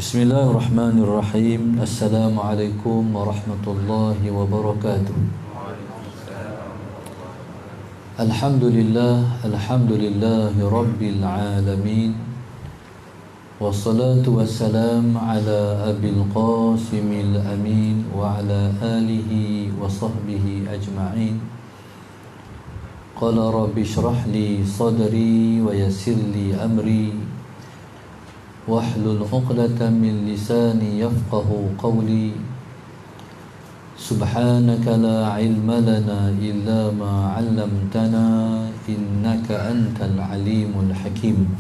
Bismillahirrahmanirrahim. Assalamualaikum warahmatullahi wabarakatuh. Alhamdulillahi rabbil alamin. Wassalatu wassalam ala abil qasimil amin wa ala alihi wa sahbihi ajma'in. Qala rabbi shrah li sadri wa yassir li amri wahlul 'uqdatam min lisani yafqahu qawli. Subhanaka la ilma lana illa ma 'allamtana innaka antal alimul hakim.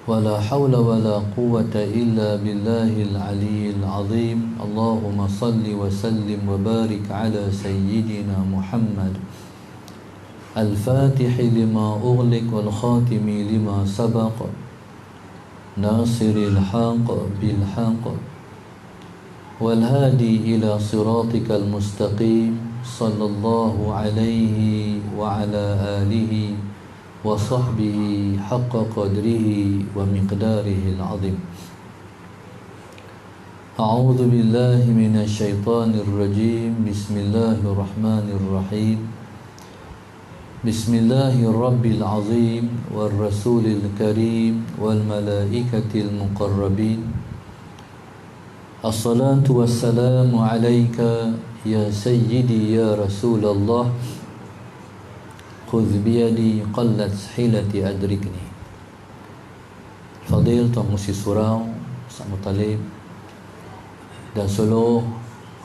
Wala hawla wala quwwata illa billahil aliyyil azim. Allahumma salli wa sallim wa barik ala sayyidina Muhammad al-fatihi lima ughliq wal khatimi lima sabaq nasiril haqq bil haqq wal hadi ila siratikal mustaqim. Sallallahu alaihi wa ala alihi wa sahbihi haqqa qadrihi wa miqdarihi al-azim. A'udzu billahi minasy syaithanir rajim. Bismillahirrahmanirrahim. Bismillahirabbil azim war rasulil karim wal malaikatil muqarrabin. Assalatu wassalamu alayka ya sayyidi ya Rasulullah. Khudh biyadi qallat hilati adrikni. Fadil Tuan Musi Surau, Ustaz Mutalib dan seluruh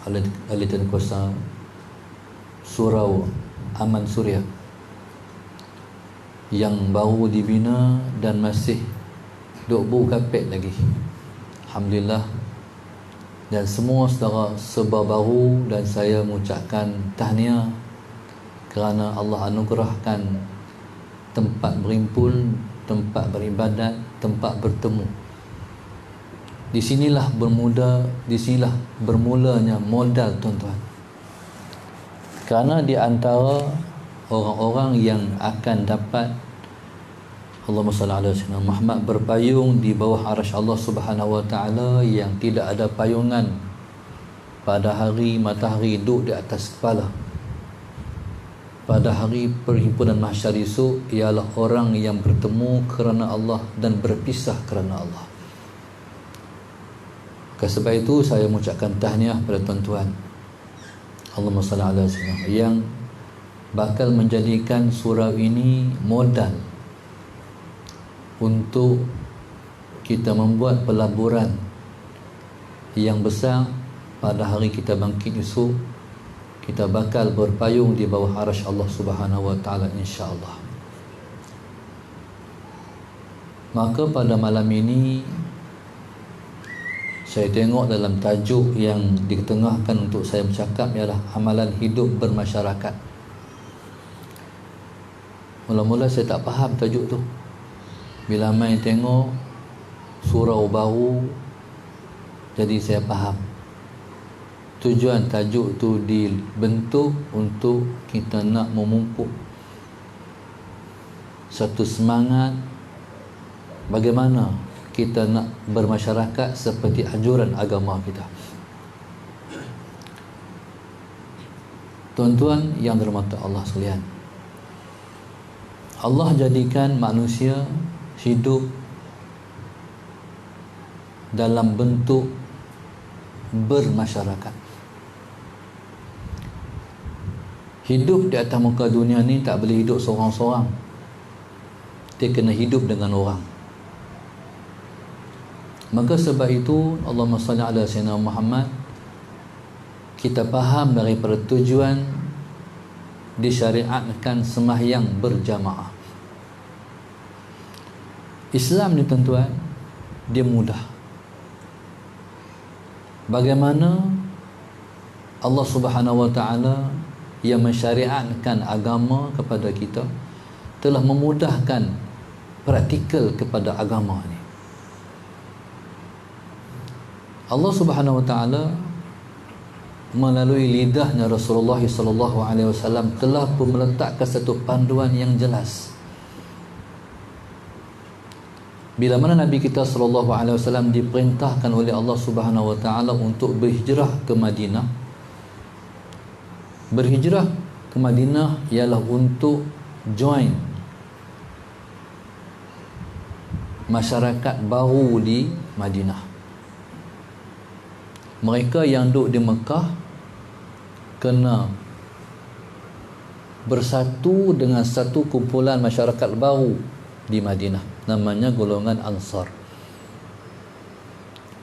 ahli dan kuasa Surau Aman Suria yang baru dibina dan masih duk kapet lagi, alhamdulillah. Dan semua saudara serba baru, dan saya mengucapkan tahniah kerana Allah anugerahkan tempat berimpun, tempat beribadat, tempat bertemu. Di sinilah bermulanya modal, tuan-tuan. Kerana di antara orang-orang yang akan dapat, Allahumma salli ala sayyidina Muhammad, berpayung di bawah arasy Allah Subhanahu wa taala, yang tidak ada payungan pada hari matahari duduk di atas kepala. Pada hari perhimpunan mahsyar esok ialah orang yang bertemu kerana Allah dan berpisah kerana Allah. Oleh sebab itu saya mengucapkan tahniah pada tuan-tuan, Allahumma salli ala sayyidina, yang bakal menjadikan surau ini modal untuk kita membuat pelaburan yang besar. Pada hari kita bangkit esok, kita bakal berpayung di bawah arasy Allah Subhanahu wa taala, insya-Allah. Maka pada malam ini saya tengok dalam tajuk yang ditengahkan untuk saya bercakap ialah amalan hidup bermasyarakat. Mula-mula saya tak faham tajuk tu. Bila main tengok surau baru, jadi saya faham. Tujuan tajuk tu dibentuk untuk kita nak memupuk satu semangat bagaimana kita nak bermasyarakat seperti anjuran agama kita. Tuan-tuan yang dirahmati Allah sekalian, Allah jadikan manusia hidup dalam bentuk bermasyarakat. Hidup di atas muka dunia ni tak boleh hidup seorang-seorang. Dia kena hidup dengan orang. Maka sebab itu Allahumma salli ala sayyidina Muhammad, kita faham daripada tujuan disyariatkan sembahyang berjamaah. Islam ni tuan-tuan, dia mudah. Bagaimana Allah Subhanahu wa taala yang mensyariatkan agama kepada kita telah memudahkan praktikal kepada agama ni. Allah Subhanahu wa taala melalui lidahnya Rasulullah sallallahu alaihi wasallam telah pun meletakkan satu panduan yang jelas. Bila mana Nabi kita sallallahu alaihi wasallam diperintahkan oleh Allah Subhanahu wa taala untuk berhijrah ke Madinah. Berhijrah ke Madinah ialah untuk join masyarakat baru di Madinah. Mereka yang duduk di Mekah kena bersatu dengan satu kumpulan masyarakat baru di Madinah, namanya golongan Ansar.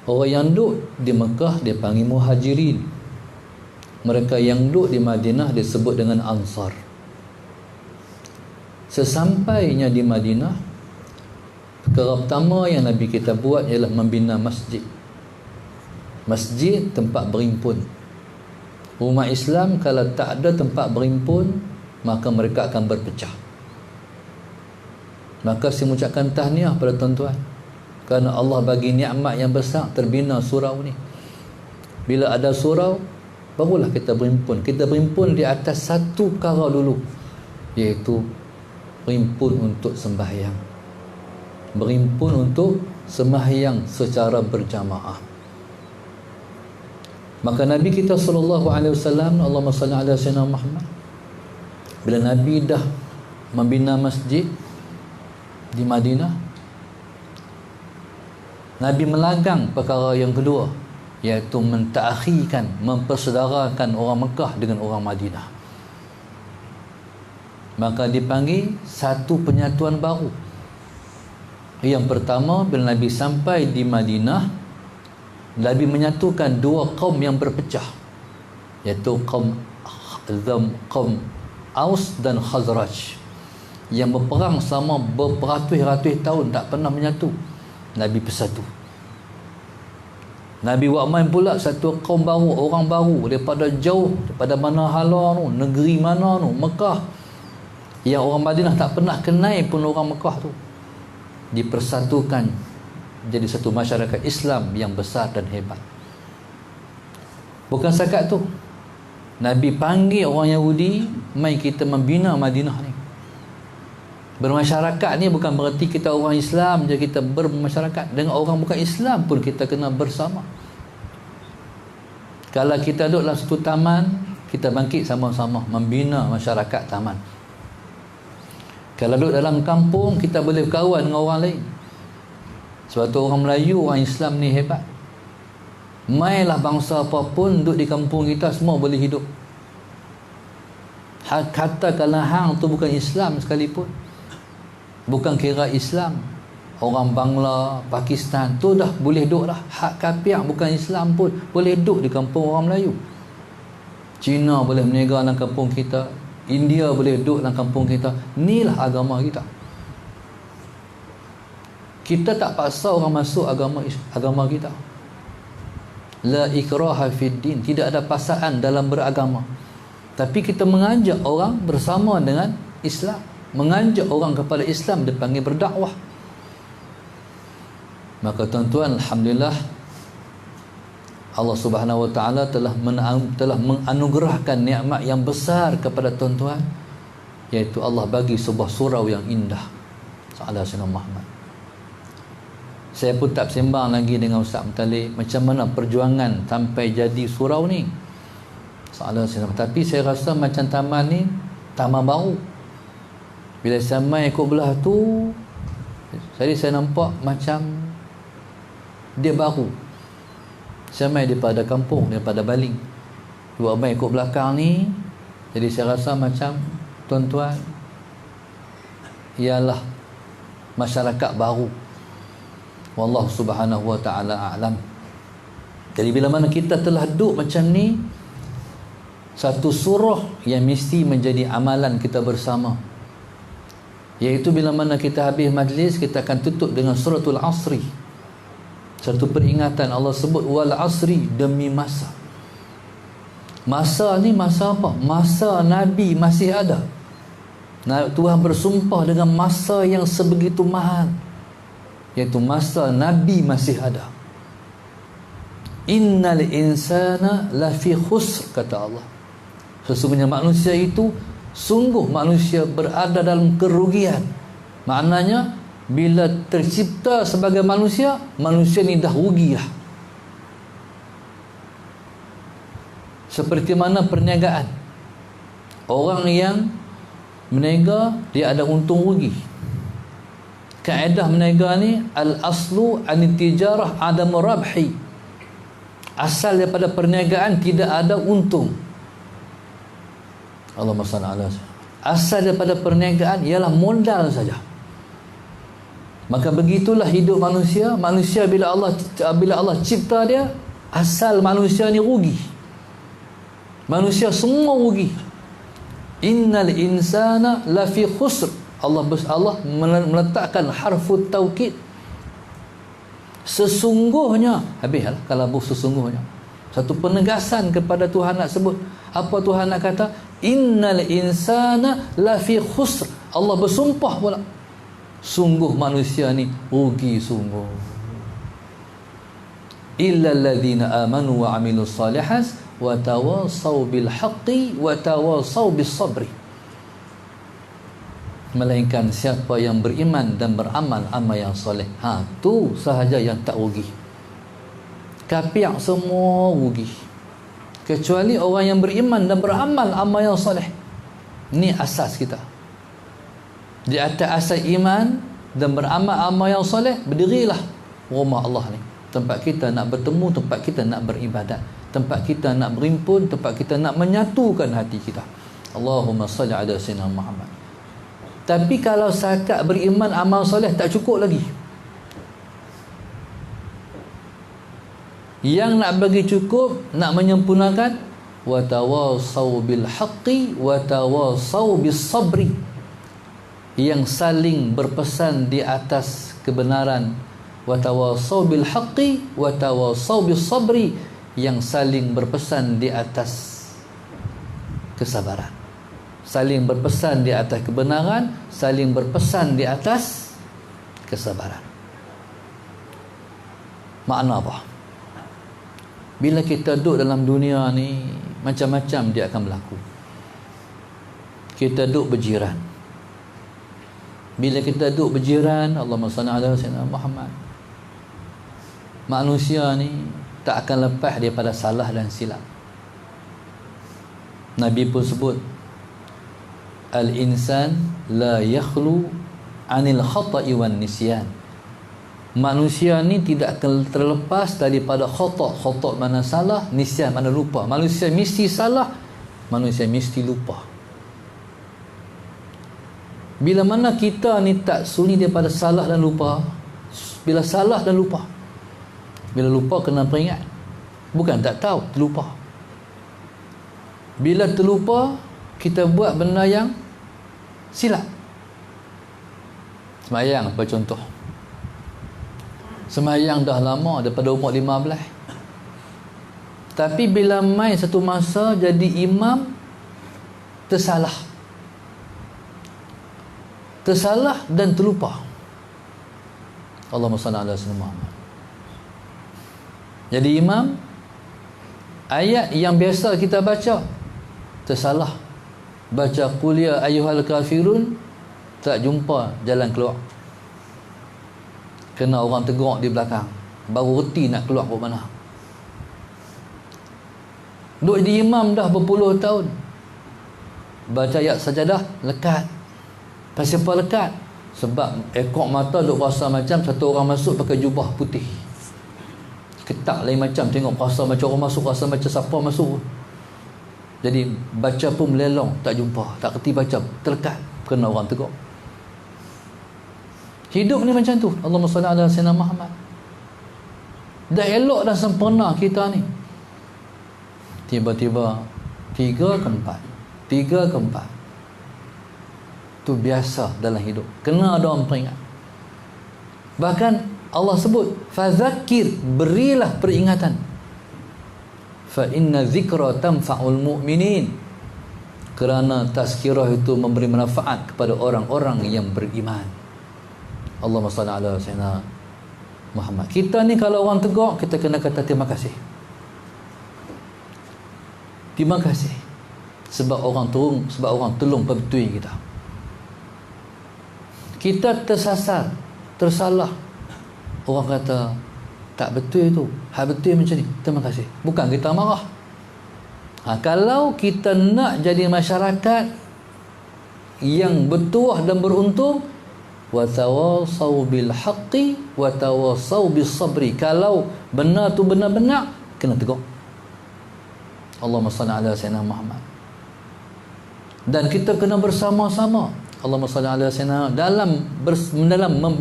Orang yang duduk di Mekah dia panggil Muhajirin. Mereka yang duduk di Madinah disebut dengan Ansar. Sesampainya di Madinah, perkara pertama yang Nabi kita buat ialah membina masjid. Masjid tempat berimpun. Umat Islam kalau tak ada tempat berimpun, maka mereka akan berpecah. Maka saya mengucapkan tahniah pada tuan-tuan, kerana Allah bagi nikmat yang besar terbina surau ni. Bila ada surau, barulah kita berimpun. Kita berimpun di atas satu perkara dulu, iaitu berimpun untuk sembahyang. Berimpun untuk sembahyang secara berjamaah. Maka Nabi kita sallallahu alaihi wasallam, Allahumma salli ala sayyidina Muhammad, bila Nabi dah membina masjid di Madinah, Nabi melagang perkara yang kedua, iaitu mentakhirkan, mempersaudarakan orang Mekah dengan orang Madinah. Maka dipanggil satu penyatuan baru. Yang pertama, bila Nabi sampai di Madinah, Nabi menyatukan dua kaum yang berpecah, iaitu kaum Aus dan Khazraj, yang berperang selama beratus-ratus tahun tak pernah menyatu. Nabi persatu. Nabi buat main pula satu kaum baru, orang baru daripada jauh, daripada mana hala tu, negeri mana tu, Mekah, yang orang Madinah tak pernah kenal pun orang Mekah tu, dipersatukan jadi satu masyarakat Islam yang besar dan hebat. Bukan setakat tu, Nabi panggil orang Yahudi, mai kita membina Madinah ni. Bermasyarakat ni bukan berarti kita orang Islam je kita bermasyarakat, dengan orang bukan Islam pun kita kena bersama. Kalau kita duduk dalam satu taman, kita bangkit sama-sama membina masyarakat taman. Kalau duduk dalam kampung, kita boleh berkawan dengan orang lain. Sebab tu orang Melayu, orang Islam ni hebat. Mainlah bangsa apapun duduk di kampung kita, semua boleh hidup. Katakanlah hang tu bukan Islam sekalipun, bukan kira Islam, orang Bangla, Pakistan, tu dah boleh duduk dah. Hak kafir bukan Islam pun boleh duduk di kampung orang Melayu. Cina boleh berniaga dalam kampung kita, India boleh duduk dalam kampung kita. Inilah agama kita. Kita tak paksa orang masuk agama kita. La ikraha fid din, tidak ada paksaan dalam beragama. Tapi kita mengajak orang bersama dengan Islam, mengajak orang kepada Islam, dipanggil berdakwah. Maka tuan-tuan, alhamdulillah, Allah Subhanahu wa taala telah menganugerahkan nikmat yang besar kepada tuan-tuan, iaitu Allah bagi sebuah surau yang indah. Sallallahu alaihi Muhammad. Saya pun tak sembang lagi dengan Ustaz Muttalib macam mana perjuangan sampai jadi surau ni. Sallallahu alaihi wasallam. Tapi saya rasa macam taman ni taman baru. Bila saya main ikut belah tu, jadi saya nampak macam dia baru. Saya main daripada kampung, daripada Baling. Buat main ikut belakang ni, jadi saya rasa macam tuan-tuan ialah masyarakat baru. Wallahu subhanahu wa ta'ala a'lam. Jadi bila mana kita telah duduk macam ni, satu surah yang mesti menjadi amalan kita bersama, iaitu bila mana kita habis majlis, kita akan tutup dengan suratul Asri. Satu peringatan, Allah sebut wal asri, demi masa. Masa ni masa apa? Masa Nabi masih ada. Tuhan bersumpah dengan masa yang sebegitu mahal, iaitu masa Nabi masih ada. Innal insana lafi khusr, kata Allah. Sesungguhnya manusia itu, sungguh manusia berada dalam kerugian. Maknanya bila tercipta sebagai manusia, manusia ni dah rugi lah. Seperti mana perniagaan, orang yang meniaga dia ada untung rugi. Kaedah meniaga ni al-aslu an-tijarah adam rabhi. Asal daripada perniagaan tidak ada untung. Allahumma salli ala sayyidina. Asal daripada perniagaan ialah modal saja. Maka begitulah hidup manusia. Manusia bila Allah cipta dia, asal manusia ni rugi. Manusia semua rugi. Innal insana lafi khusr. Allah meletakkan harfut taukid. Sesungguhnya, habislah kalau sesungguhnya. Satu penegasan kepada Tuhan nak sebut. Apa Tuhan nak kata? Innal insana lafi khusr. Allah bersumpah pula. Sungguh manusia ni rugi sungguh. Illa alladhina amanu wa amilus salihat wa tawasaw bil haqqi wa tawasaw bis sabri. Melainkan siapa yang beriman dan beramal amal yang soleh. Tu sahaja yang tak rugi. Kafir semua rugi. Kecuali orang yang beriman dan beramal amal yang soleh. Ini asas kita. Di atas asas iman dan beramal amal yang soleh, berdirilah rumah Allah ni. Tempat kita nak bertemu, tempat kita nak beribadat, tempat kita nak berimpun, tempat kita nak menyatukan hati kita. Allahumma salli ala sayyidina Muhammad. Tapi kalau setakat beriman amal soleh tak cukup lagi. Yang nak bagi cukup, nak menyempurnakan, wa tawasaw bil haqqi wa tawasaw bis sabri. Yang saling berpesan di atas kebenaran, wa tawasaw bil haqqi wa tawasaw bis sabri. Yang saling berpesan di atas kesabaran. Saling berpesan di atas kebenaran, saling berpesan di atas kesabaran. Makna apa? Bila kita duduk dalam dunia ni, macam-macam dia akan berlaku. Kita duduk berjiran. Bila kita duduk berjiran, Allahumma salli ala sayyidina Muhammad, manusia ni tak akan lepas daripada salah dan silap. Nabi pun sebut, al-insan la yakhlu anil khata'i wan nisyan. Manusia ni tidak akan terlepas daripada khata'. Khata' mana salah, nisyan mana lupa. Manusia mesti salah, manusia mesti lupa. Bila mana kita ni tak sunyi daripada salah dan lupa. Bila salah dan lupa. Bila lupa kena peringat. Bukan tak tahu, terlupa. Bila terlupa, kita buat benda yang silap. Semayang apa contoh? Semayang dah lama, daripada umur 15. Tapi bila main satu masa jadi imam, tersalah. Tersalah dan terlupa. Allahumma salli ala sayyidina Muhammad. Jadi imam, ayat yang biasa kita baca, tersalah. Baca qul ya ayyuhal kafirun, tak jumpa jalan keluar. Kena orang tegur di belakang, baru reti nak keluar ke mana. Duduk di imam dah berpuluh tahun, baca ayat sajadah lekat. Pasal apa lekat? Sebab ekor mata duk rasa macam satu orang masuk pakai jubah putih, ketak lain macam, tengok rasa macam orang masuk, rasa macam siapa masuk. Jadi baca pun melelong, tak jumpa, tak kerti baca, terlekat, kena orang tegur. Hidup ni macam tu. Allahumma salli ala sayyidina Muhammad. Dah elok dan sempurna kita ni, tiba-tiba 3 ke 4 tu biasa dalam hidup. Kena ada orang peringat. Bahkan Allah sebut, fazakir, berilah peringatan. Fa inna zikra tanfa'ul mu'minin. Kerana tazkirah itu memberi manfaat kepada orang-orang yang beriman. Allahumma salli ala sayyidina Muhammad. Kita ni kalau orang tegur, kita kena kata terima kasih. Terima kasih. Sebab orang tolong pembetul kita. Kita tersasar, tersalah. Orang kata tak betul itu, hak betul macam ni, terima kasih. Bukan kita marah. Kalau kita nak jadi masyarakat yang bertuah dan beruntung, wa tawasau bil haqqi wa tawasau bis sabri. Kalau benar tu benar-benar, kena tegur. Allahumma salli ala sayyidina Muhammad. Dan kita kena bersama-sama, Allahumma salli ala sayyidina,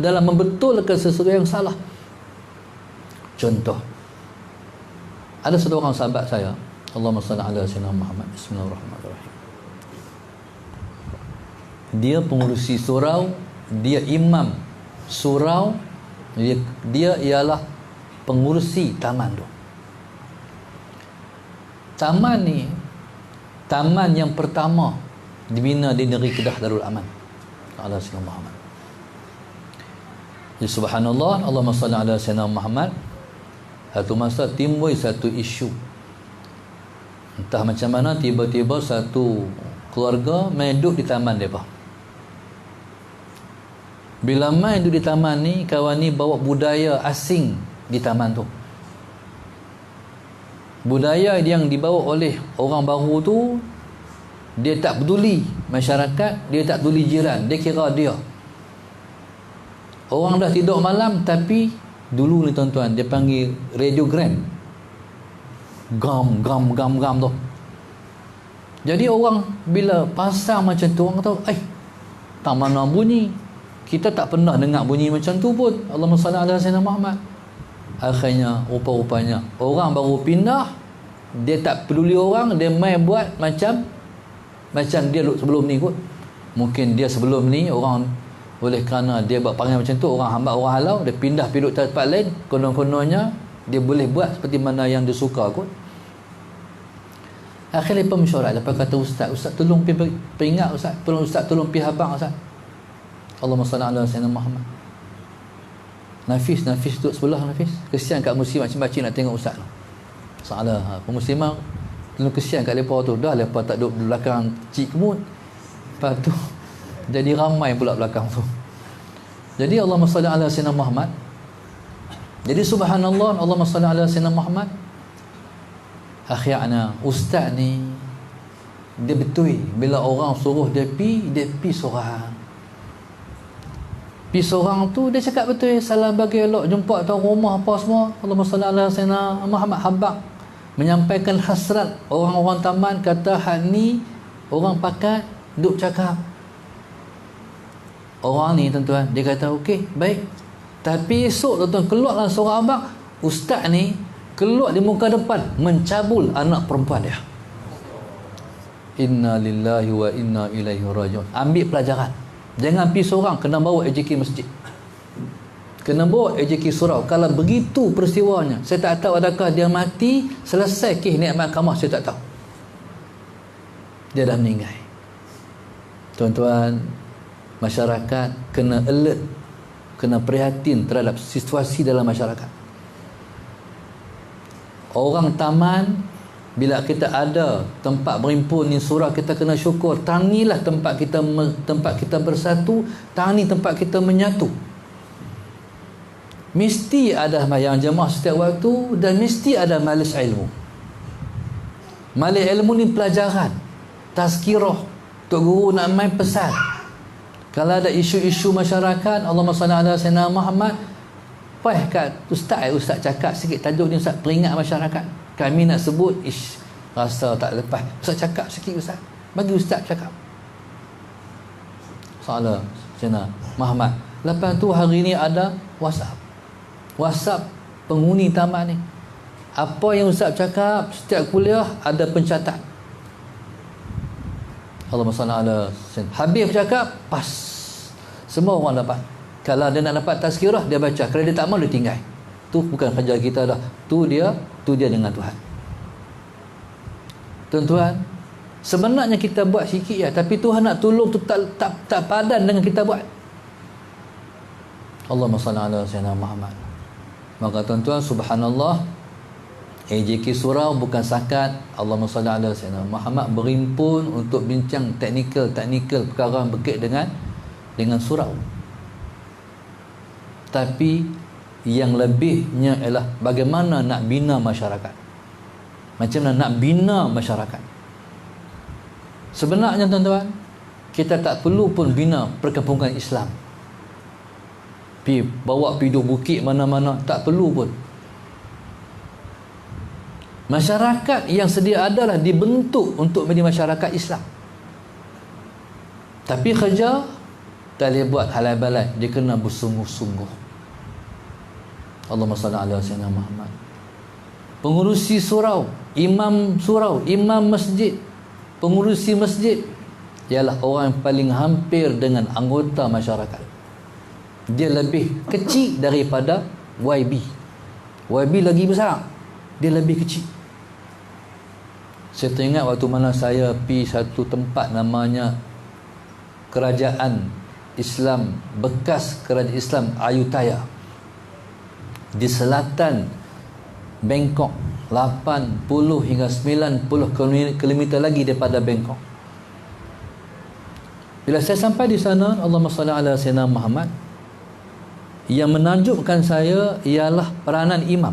dalam membetulkan sesuatu yang salah. Contoh, ada seorang sahabat saya, Allahumma salli ala sayyidina Muhammad, bismillahirrahmanirrahim. Dia pengurusi surau, dia imam surau, dia ialah pengurusi taman tu. Taman ni taman yang pertama dibina di negeri Kedah Darul Aman. Allah Sayyidina Muhammad. Ya subhanallah, Allahumma salli ala sayyidina Muhammad. Satu masa timbul satu isu. Entah macam mana tiba-tiba satu keluarga main duduk di taman mereka. Bila main duduk di taman ni, kawan ni bawa budaya asing di taman tu. Budaya yang dibawa oleh orang baru tu, dia tak peduli masyarakat, dia tak peduli jiran, dia kira dia. Orang dah tidur malam, tapi dulu ni tuan-tuan, dia panggil radiogram. Gam tu. Jadi orang bila pasang macam tu, orang tahu, tak mana bunyi. Kita tak pernah dengar bunyi macam tu pun. Allahumma salli ala sayyidina Muhammad. Akhirnya rupa-rupanya orang baru pindah, dia tak peduli orang, dia main buat macam dia duduk sebelum ni kot. Mungkin dia sebelum ni orang, oleh kerana dia buat panggil macam tu, orang hambat, orang halau, dia pindah pergi duduk tempat lain, konon-kononnya dia boleh buat seperti mana yang dia suka kot. Akhirnya pemesyuarat, lepas kata ustaz tolong peringat ustaz, tolong ustaz tolong pergi habang ustaz. Allahumma salli ala sayyidina Muhammad. Nafis duduk sebelah Nafis. Kesian kat muslim macam-macam nak tengok ustaz tu. Salah, pemuslimah tolong kesian kat mereka tu. Dah mereka tak duduk di belakang cik kemut. Lepas tu jadi ramai pula belakang tu. Jadi Allahumma salli ala sayyidina Muhammad. Jadi subhanallah, Allahumma salli ala sayyidina Muhammad. Akhirnya ustaz ni dia betul, bila orang suruh dia pi seorang. Pi seorang tu dia cakap betul, salam bagi elok, jumpa tahu rumah apa semua. Allahumma salli ala sayyidina Muhammad. Habaq menyampaikan hasrat orang-orang taman, kata hak ni orang pakat duk cakap. Orang ni tuan-tuan, dia kata okey, baik. Tapi esok tuan-tuan keluarlah seorang abang, ustaz ni keluar di muka depan mencabul anak perempuan dia. Inna lillahi wa inna ilaihi rajiun. Ambil pelajaran. Jangan pergi seorang, kena bawa AJK masjid, kena bawa AJK surau. Kalau begitu peristiwanya, saya tak tahu adakah dia mati selesai kes niat mahkamah, saya tak tahu. Dia dah meninggal. Tuan-tuan, masyarakat kena alert, kena prihatin terhadap situasi dalam masyarakat. Orang taman, bila kita ada tempat berimpun ni surau, kita kena syukur. Tangilah tempat kita bersatu, tangi tempat kita menyatu. Mesti ada yang jemaah setiap waktu, dan mesti ada majlis ilmu. Majlis ilmu ni pelajaran, tazkirah. Tok guru nak main pesan. Kalau ada isu-isu masyarakat, Allahumma salli ala sayyidina Muhammad. Kat ustaz cakap sikit tajuk ni ustaz, peringat masyarakat. Kami nak sebut, rasa tak lepas. Ustaz cakap sikit ustaz. Bagi ustaz cakap. Salah Sayyidina Muhammad. Lepas tu hari ni ada WhatsApp penghuni taman ni. Apa yang ustaz cakap setiap kuliah ada pencatat. Allahumma salli ala sayyidina. Habis bercakap, pas. Semua orang dapat. Kalau dia nak dapat tazkirah, dia baca. Kalau dia tak mahu, dia tinggal. Tu bukan kerja kita dah. Tu dia dengan Tuhan. Tuan-tuan, sebenarnya kita buat sikit ya, tapi Tuhan nak tolong tu tak padan dengan kita buat. Allahumma salli ala sayyidina Muhammad. Maka tuan-tuan, subhanallah, AJK surau bukan sakat Allahumma salli ala sayyidina Muhammad berimpun untuk bincang teknikal perkara berkait dengan surau. Tapi yang lebihnya ialah bagaimana nak bina masyarakat. Macam mana nak bina masyarakat. Sebenarnya tuan-tuan, kita tak perlu pun bina perkampungan Islam. Bawa pergi bukit mana-mana, tak perlu pun. Masyarakat yang sedia adalah dibentuk untuk menjadi masyarakat Islam. Tapi kerja tak boleh buat halal balai, dia kena bersungguh-sungguh. Allahumma salli ala sayyidina Muhammad. Pengurusi surau, imam masjid, pengurusi masjid ialah orang yang paling hampir dengan anggota masyarakat. Dia lebih kecil daripada YB. YB lagi besar, dia lebih kecil. Saya teringat waktu mana saya pergi satu tempat namanya Kerajaan Islam, bekas Kerajaan Islam Ayutthaya di selatan Bangkok, 80 hingga 90 km lagi daripada Bangkok. Bila saya sampai di sana, Allahumma salli ala sayyidina Muhammad, yang menakjubkan saya ialah peranan imam.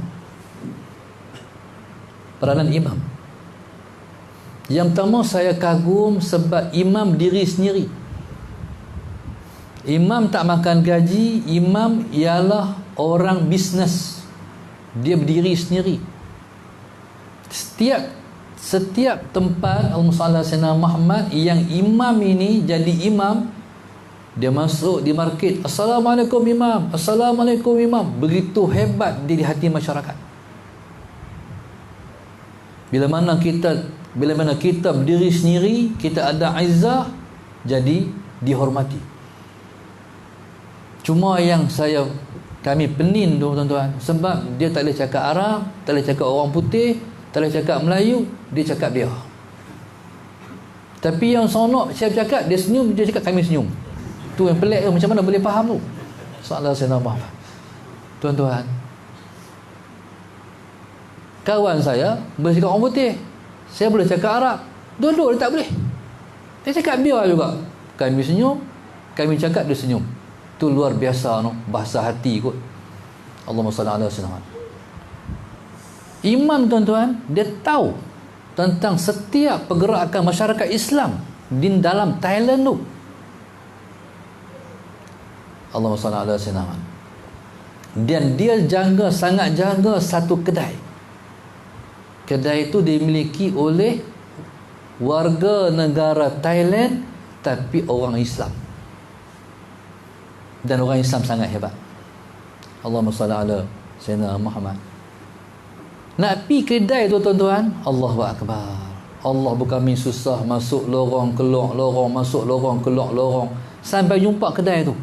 Peranan imam. Yang pertama saya kagum sebab imam diri sendiri. Imam tak makan gaji, imam ialah orang bisnes. Dia berdiri sendiri. Setiap tempat Al-Musalla Sayyidina Muhammad yang imam ini jadi imam, dia masuk di market, Assalamualaikum imam, Assalamualaikum imam. Begitu hebat dia di hati masyarakat. Bila mana kita berdiri sendiri, kita ada izzah, jadi dihormati. Cuma yang kami penin tu tuan-tuan, sebab dia tak boleh cakap Arab, tak boleh cakap orang putih, tak boleh cakap Melayu, dia cakap dia. Tapi yang sonok saya cakap, dia senyum, dia cakap kami senyum. Tu yang pelik ke, macam mana boleh faham tu? Sallallahu alaihi wasallam. Tuan-tuan, kawan saya boleh cakap orang putih, saya boleh cakap Arab, dua-dua dia tak boleh. Dia cakap biar juga, kami senyum, kami cakap dia senyum. Tu luar biasa no, bahasa hati kot. Allahumma salli ala sayyidina. Imam tuan-tuan, dia tahu tentang setiap pergerakan masyarakat Islam di dalam Thailand tu. Allahumma salli ala sayyidina. Dan dia sangat jaga satu kedai. Kedai itu dimiliki oleh warga negara Thailand tapi orang Islam. Dan orang Islam sangat hebat. Allahumma salli ala sayyidina Muhammad. Nak pergi kedai tu tuan-tuan, Allahu Akbar. Allah bukan main susah, masuk lorong, keluar lorong, masuk lorong, keluar lorong, sampai jumpa kedai tu.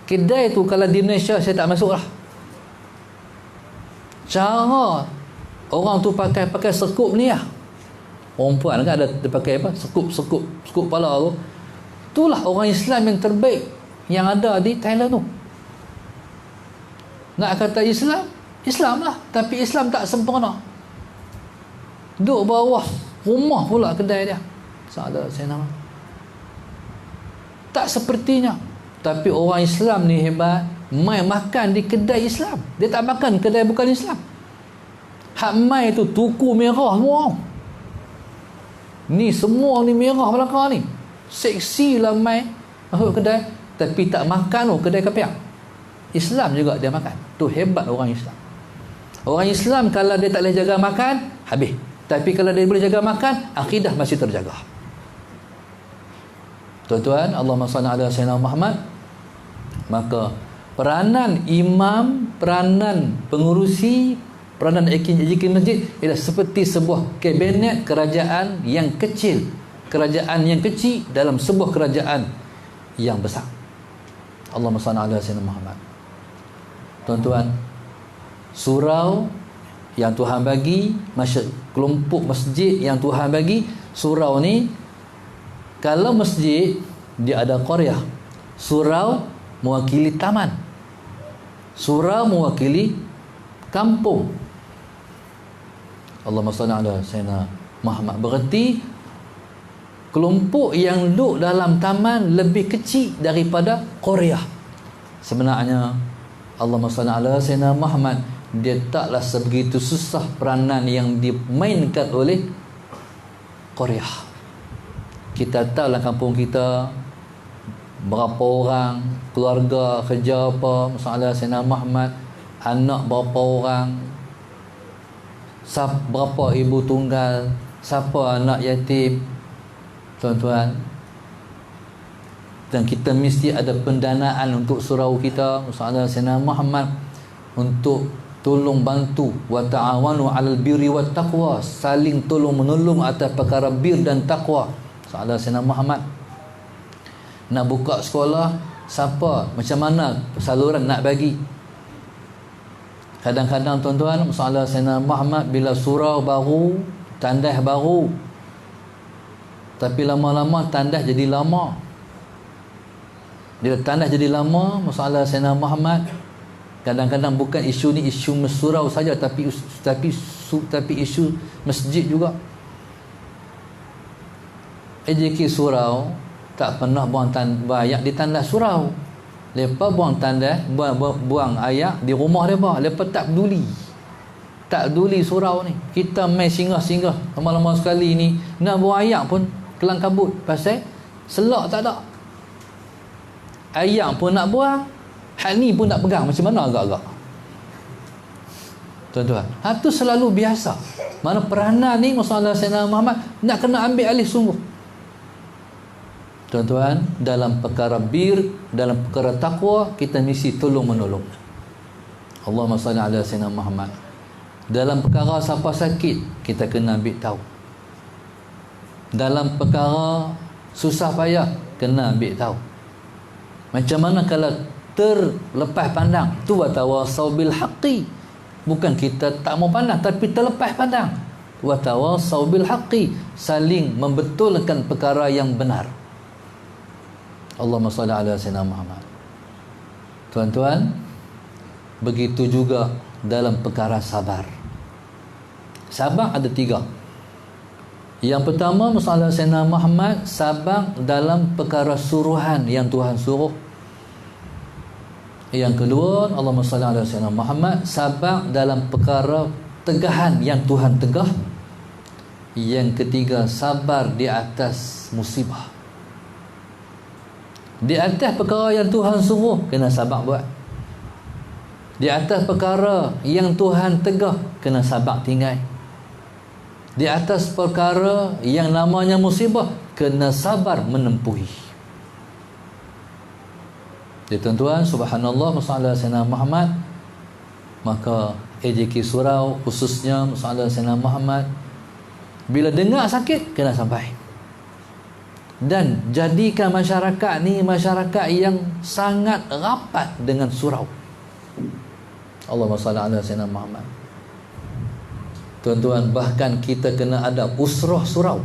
Kedai tu kalau di Malaysia saya tak masuk lah. Cara orang tu pakai sekup ni lah. Perempuan kan ada dia pakai apa? Sekup kepala tu. Itulah orang Islam yang terbaik yang ada di Thailand tu. Nak kata Islam lah, tapi Islam tak sempurna. Duduk bawah rumah pula kedai dia. Salah saya nama. Tak sepertinya. Tapi orang Islam ni hebat, mai makan di kedai Islam. Dia tak makan kedai bukan Islam. Hak mai tu tuku merah semua. Ni semua ni merah belakang ni. Seksi lah mai masuk kedai, tapi tak makan tu kedai kapiak. Islam juga dia makan. Tu hebat orang Islam. Orang Islam kalau dia tak boleh jaga makan, habis. Tapi kalau dia boleh jaga makan, akidah masih terjaga. Tuan-tuan, Allahumma salli ala sayyidina Muhammad. Maka peranan imam, peranan pengurusi, peranan ekin masjid ialah seperti sebuah kabinet kerajaan yang kecil. Kerajaan yang kecil dalam sebuah kerajaan yang besar. Allahumma salli ala sayyidina Muhammad. Tuan-tuan, surau yang Tuhan bagi, kelompok masjid yang Tuhan bagi, surau ni, kalau masjid dia ada qaryah, surau mewakili taman, surau mewakili kampung. Allahumma salli ala sayyidina Muhammad. Berarti kelompok yang duduk dalam taman lebih kecil daripada qaryah. Sebenarnya Allahumma salli ala Sayyidina Muhammad, dia taklah sebegitu susah peranan yang dimainkan oleh Qaryah. Kita tahu dalam kampung kita berapa orang, keluarga, kerja apa, masalah Sayyidina Muhammad, anak berapa orang, berapa ibu tunggal, siapa anak yatim, tuan-tuan. Dan kita mesti ada pendanaan untuk surau kita, masalah Sayyidina Muhammad, untuk tolong bantu, wa ta'awanu 'alal birri wat taqwa, saling tolong menolong atas perkara bir dan takwa. Masalah Sayyidina Muhammad. Nak buka sekolah, siapa, macam mana saluran nak bagi? Kadang-kadang tuan-tuan, masalah Sayyidina Muhammad, bila surau baru, tandas baru, tapi lama-lama tandas jadi lama. Bila tandas jadi lama, masalah Sayyidina Muhammad, kadang-kadang bukan isu ni isu surau saja, tapi isu masjid juga. AJK surau tak pernah buang ayak di tandas surau. Lepas buang tandas, buang ayak di rumah mereka. Lepas tak peduli. Tak peduli surau ni. Kita main singgah-singgah lama-lama sekali ni, nak buang ayak pun kelang kabut. Pasal selak tak ada. Ayak pun nak buang, hal ni pun nak pegang. Macam mana agak-agak? Tuan-tuan, itu selalu biasa. Mana peranan ni masalah Sayyidina Muhammad nak kena ambil alih sungguh. Tuan-tuan, dalam perkara bir, dalam perkara takwa, kita mesti tolong menolong. Allahumma salli ala Sayyidina Muhammad. Dalam perkara siapa sakit, kita kena ambil tahu. Dalam perkara susah payah, kena ambil tahu. Macam mana kalau terlepas pandang, tu watawasau bil haqqi. Bukan kita tak mau pandang, tapi terlepas pandang. Watawasau bil haqqi, saling membetulkan perkara yang benar. Allahumma salli ala Sayyidina Muhammad. Tuan-tuan, begitu juga dalam perkara sabar. Sabar ada 3. Yang pertama, masalah Sayyidina Muhammad, sabar dalam perkara suruhan yang Tuhan suruh. Yang kedua, Allahumma salli ala Sayyidina Muhammad, sabar dalam perkara tegahan yang Tuhan tegah. Yang ketiga, sabar di atas musibah. Di atas perkara yang Tuhan suruh, kena sabar buat. Di atas perkara yang Tuhan tegah, kena sabar tinggal. Di atas perkara yang namanya musibah, kena sabar menempuhi. Jadi tuan-tuan, subhanallah, masalah Sayyidina Muhammad, maka AJK surau khususnya masalah Sayyidina Muhammad, bila dengar sakit, kena sampai. Dan jadikan masyarakat ni masyarakat yang sangat rapat dengan surau. Allahumma salli ala Sayyidina Muhammad. Tuan-tuan, bahkan kita kena ada usrah surau.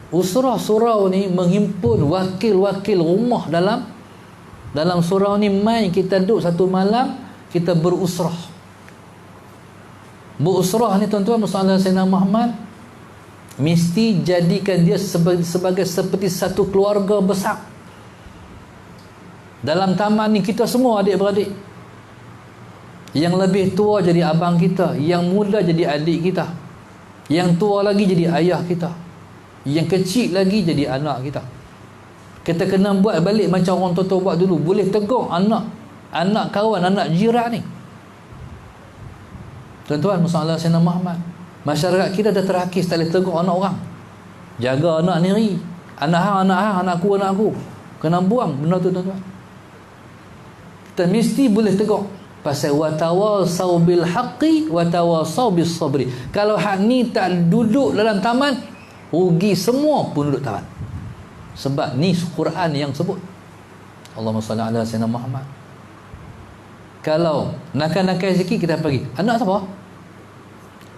Usrah surau ni menghimpun wakil-wakil rumah dalam surau ni. Mai kita duduk satu malam, kita berusrah. Berusrah ni tuan-tuan, masalah Sayyidina Muhammad, mesti jadikan dia sebagai seperti satu keluarga besar. Dalam taman ni kita semua adik-beradik. Yang lebih tua jadi abang kita, yang muda jadi adik kita, yang tua lagi jadi ayah kita, yang kecil lagi jadi anak kita. Kita kena buat balik macam orang tua buat dulu. Boleh tegur anak kawan, anak jiran ni. Tuan-tuan, masalah Sayyidina Muhammad, masyarakat kita dah terakis, tak boleh tegur anak orang. Jaga anak ni, anak hang, anak aku. Kena buang benda tu, tuan-tuan. Kita mesti boleh tegur. Pasal watawasau bil haqqi watawasau bis sabri. Kalau hak ni tak duduk dalam taman, rugi semua pun duduk taman. Sebab ni Quran yang sebut. Allahumma salli ala Sayyidina Muhammad. Kalau nakal-nakal sikit, kita pergi. Anak siapa?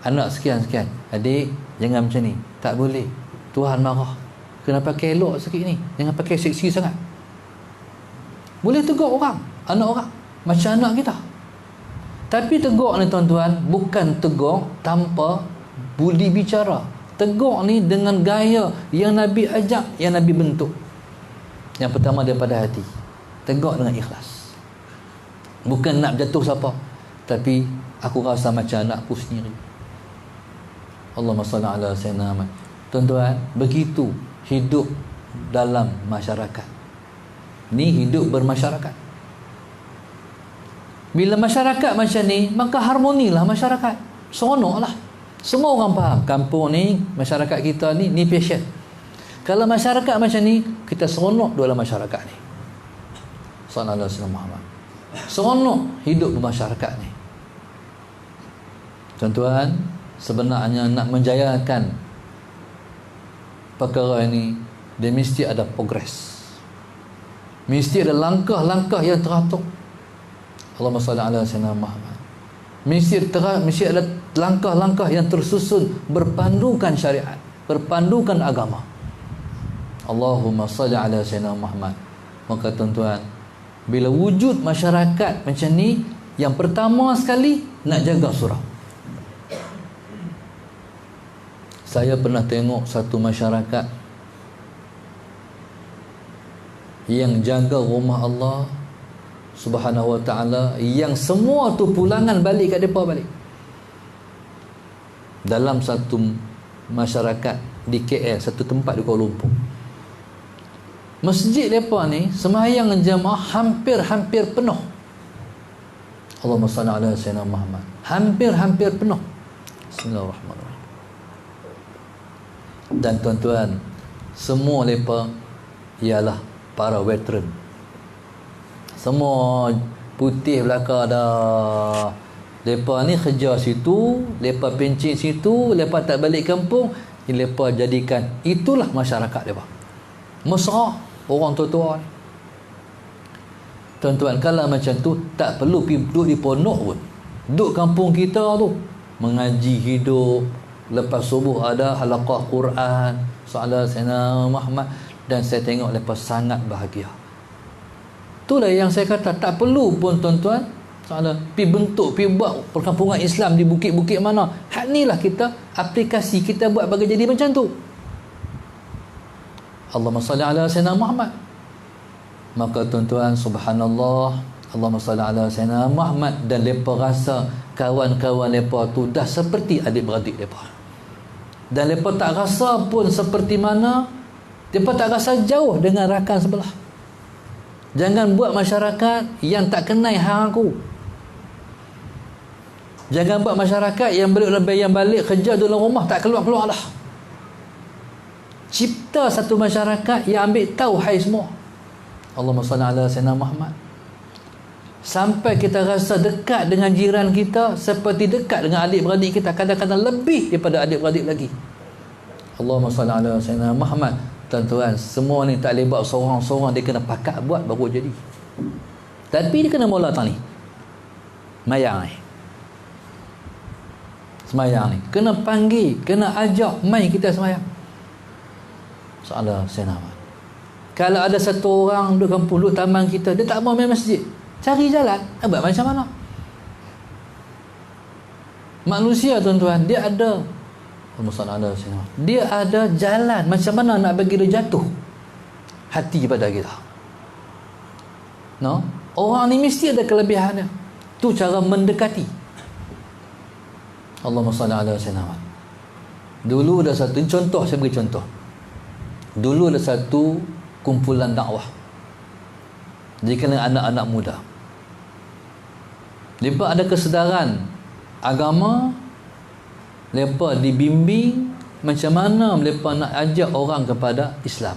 Anak sekian-sekian. Adik, jangan macam ni. Tak boleh. Tuhan marah. Kena pakai elok sikit ni. Jangan pakai seksi sangat. Boleh tegur orang, anak orang, macam anak kita. Tapi tegur ni tuan-tuan, bukan tegur tanpa budi bicara. Tegur ni dengan gaya yang Nabi ajak, yang Nabi bentuk. Yang pertama daripada hati. Tegur dengan ikhlas. Bukan nak jatuh siapa, tapi aku rasa macam anak aku sendiri. Allahumma salli ala sayyidina Muhammad. Tuan-tuan, begitu hidup dalam masyarakat. Ni hidup bermasyarakat. Bila masyarakat macam ni, maka harmonilah masyarakat. Seronoklah. Semua orang faham. Kampung ni, masyarakat kita ni passion. Kalau masyarakat macam ni, kita seronok dalam masyarakat ni. Sallallahu alaihi wasallam. Seronok hidup bermasyarakat ni. Tuan-tuan, sebenarnya nak menjayakan perkara ini, dia mesti ada progres. Mesti ada langkah-langkah yang teratur. Allahumma salli ala sayyidina Muhammad. Mesti ada langkah-langkah yang tersusun berpandukan syariat, berpandukan agama. Allahumma salli ala sayyidina Muhammad. Maka tuan-tuan, bila wujud masyarakat macam ni, yang pertama sekali nak jaga surau. Saya pernah tengok satu masyarakat yang jaga rumah Allah Subhanahu wa ta'ala, yang semua tu pulangan balik kat depa balik. Dalam satu masyarakat di KL, satu tempat di Kuala Lumpur. Masjid depa ni sembahyang jemaah hampir-hampir penuh. Allahumma salli ala sayyidina Muhammad. Hampir-hampir penuh. Bismillahirrahmanirrahim. Dan tuan-tuan, semua mereka ialah para veteran. Semua putih belaka dah. Mereka ni kerja situ, mereka pencin situ, mereka tak balik kampung, mereka jadikan itulah masyarakat mereka. Mesra orang tua-tua ni. Tuan-tuan, kalau macam tu tak perlu pergi duduk di pondok pun. Duduk kampung kita tu mengaji hidup. Lepas subuh ada halaqah Quran, soalan Sayyidina Muhammad, dan saya tengok lepas sangat bahagia. Itulah yang saya kata, tak perlu pun tuan-tuan pergi bentuk, pergi buat perkampungan Islam di bukit-bukit mana. Hak ni lah kita aplikasi, kita buat bagi jadi macam tu. Allahumma salli ala sayyidina Muhammad. Maka tuan-tuan, subhanallah, Allahumma salli ala sayyidina Muhammad, dan mereka rasa kawan-kawan mereka tu dah seperti adik-beradik mereka. Dan mereka tak rasa pun seperti mana, mereka tak rasa jauh dengan rakan sebelah. Jangan buat masyarakat yang tak kenal hang aku. Jangan buat masyarakat yang balik kerja dalam rumah tak keluar-keluar dah. Cipta satu masyarakat yang ambil tahu hai semua. Allahumma salli ala sayyidina Muhammad. Sampai kita rasa dekat dengan jiran kita seperti dekat dengan adik-beradik kita, kadang-kadang lebih daripada adik-beradik lagi. Allahumma salli ala sayyidina Muhammad. Tuan-tuan, semua ni tak boleh buat seorang-seorang, dia kena pakat buat baru jadi. Tapi dia kena mula tang ni. Mayang ni. Semayang ni. Kena panggil, kena ajak, mai kita semayang. Soalan Sayyidina Muhammad. Kalau ada satu orang duduk kampung, duduk taman kita, dia tak mau main masjid, cari jalan, buat macam mana? Manusia tuan-tuan, dia ada jalan macam mana nak bagi dia jatuh hati pada kita. No? Orang ni mesti ada kelebihannya. Tu cara mendekati. Allahumma salli ala sayyidina Muhammad. Dulu ada satu contoh, saya beri contoh. Dulu ada satu kumpulan dakwah di kalangan anak-anak muda. Mereka ada kesedaran agama, mereka dibimbing macam mana mereka nak ajak orang kepada Islam.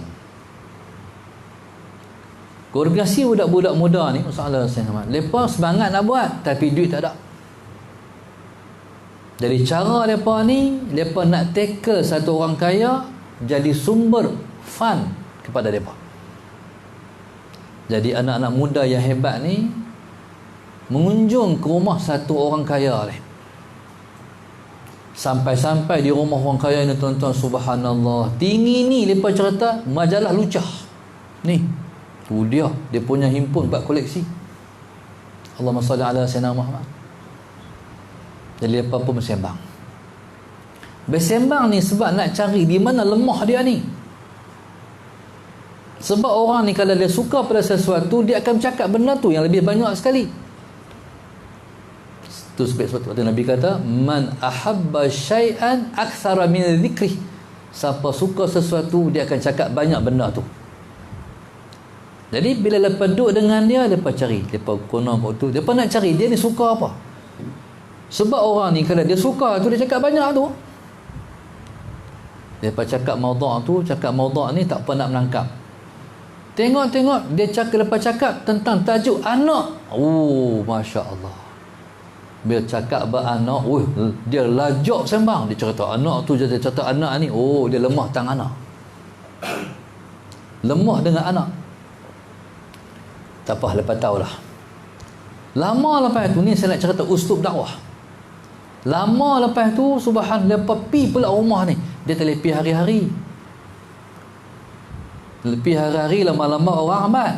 Koordinasi budak-budak muda ni, masalah saya, mereka semangat nak buat tapi duit tak ada. Jadi cara mereka ni, mereka nak tackle satu orang kaya jadi sumber fund kepada mereka. Jadi anak-anak muda yang hebat ni mengunjung ke rumah satu orang kaya ni. Sampai-sampai di rumah orang kaya ni tuan-tuan, subhanallah, tinggi ni mereka cerita majalah lucah ni. Tu dia punya himpun buat koleksi. Allahumma salli ala sayyidina Muhammad. Jadi mereka pun bersembang. Bersembang ni sebab nak cari di mana lemah dia ni. Sebab orang ni kalau dia suka pada sesuatu, dia akan cakap benda tu yang lebih banyak sekali. Itu sebab Nabi kata, man ahabba syai'an aktsara min dzikri. Siapa suka sesuatu, dia akan cakap banyak benda tu. Jadi bila lepas duduk dengan dia, lepas cari, lepas konon tu, lepas nak cari dia ni suka apa. Sebab orang ni kalau dia suka tu, dia cakap banyak tu. Lepas cakap maudhu' ni tak pernah nak menangkap. Tengok dia lepas cakap tentang tajuk anak. Oh, Masya Allah. Bila cakap beranak, dia lajak sembang. Dia cerita anak tu, dia cerita anak ni. Oh, dia lemah tang anak. Lemah dengan anak. Tak apa, lepas tahulah. Lama lepas tu, ni saya nak cerita uslub dakwah. Lama lepas tu, subhanallah, lepas pi pula rumah ni, dia terlepi hari-hari. Lebih hari-hari, lama-lama orang amat.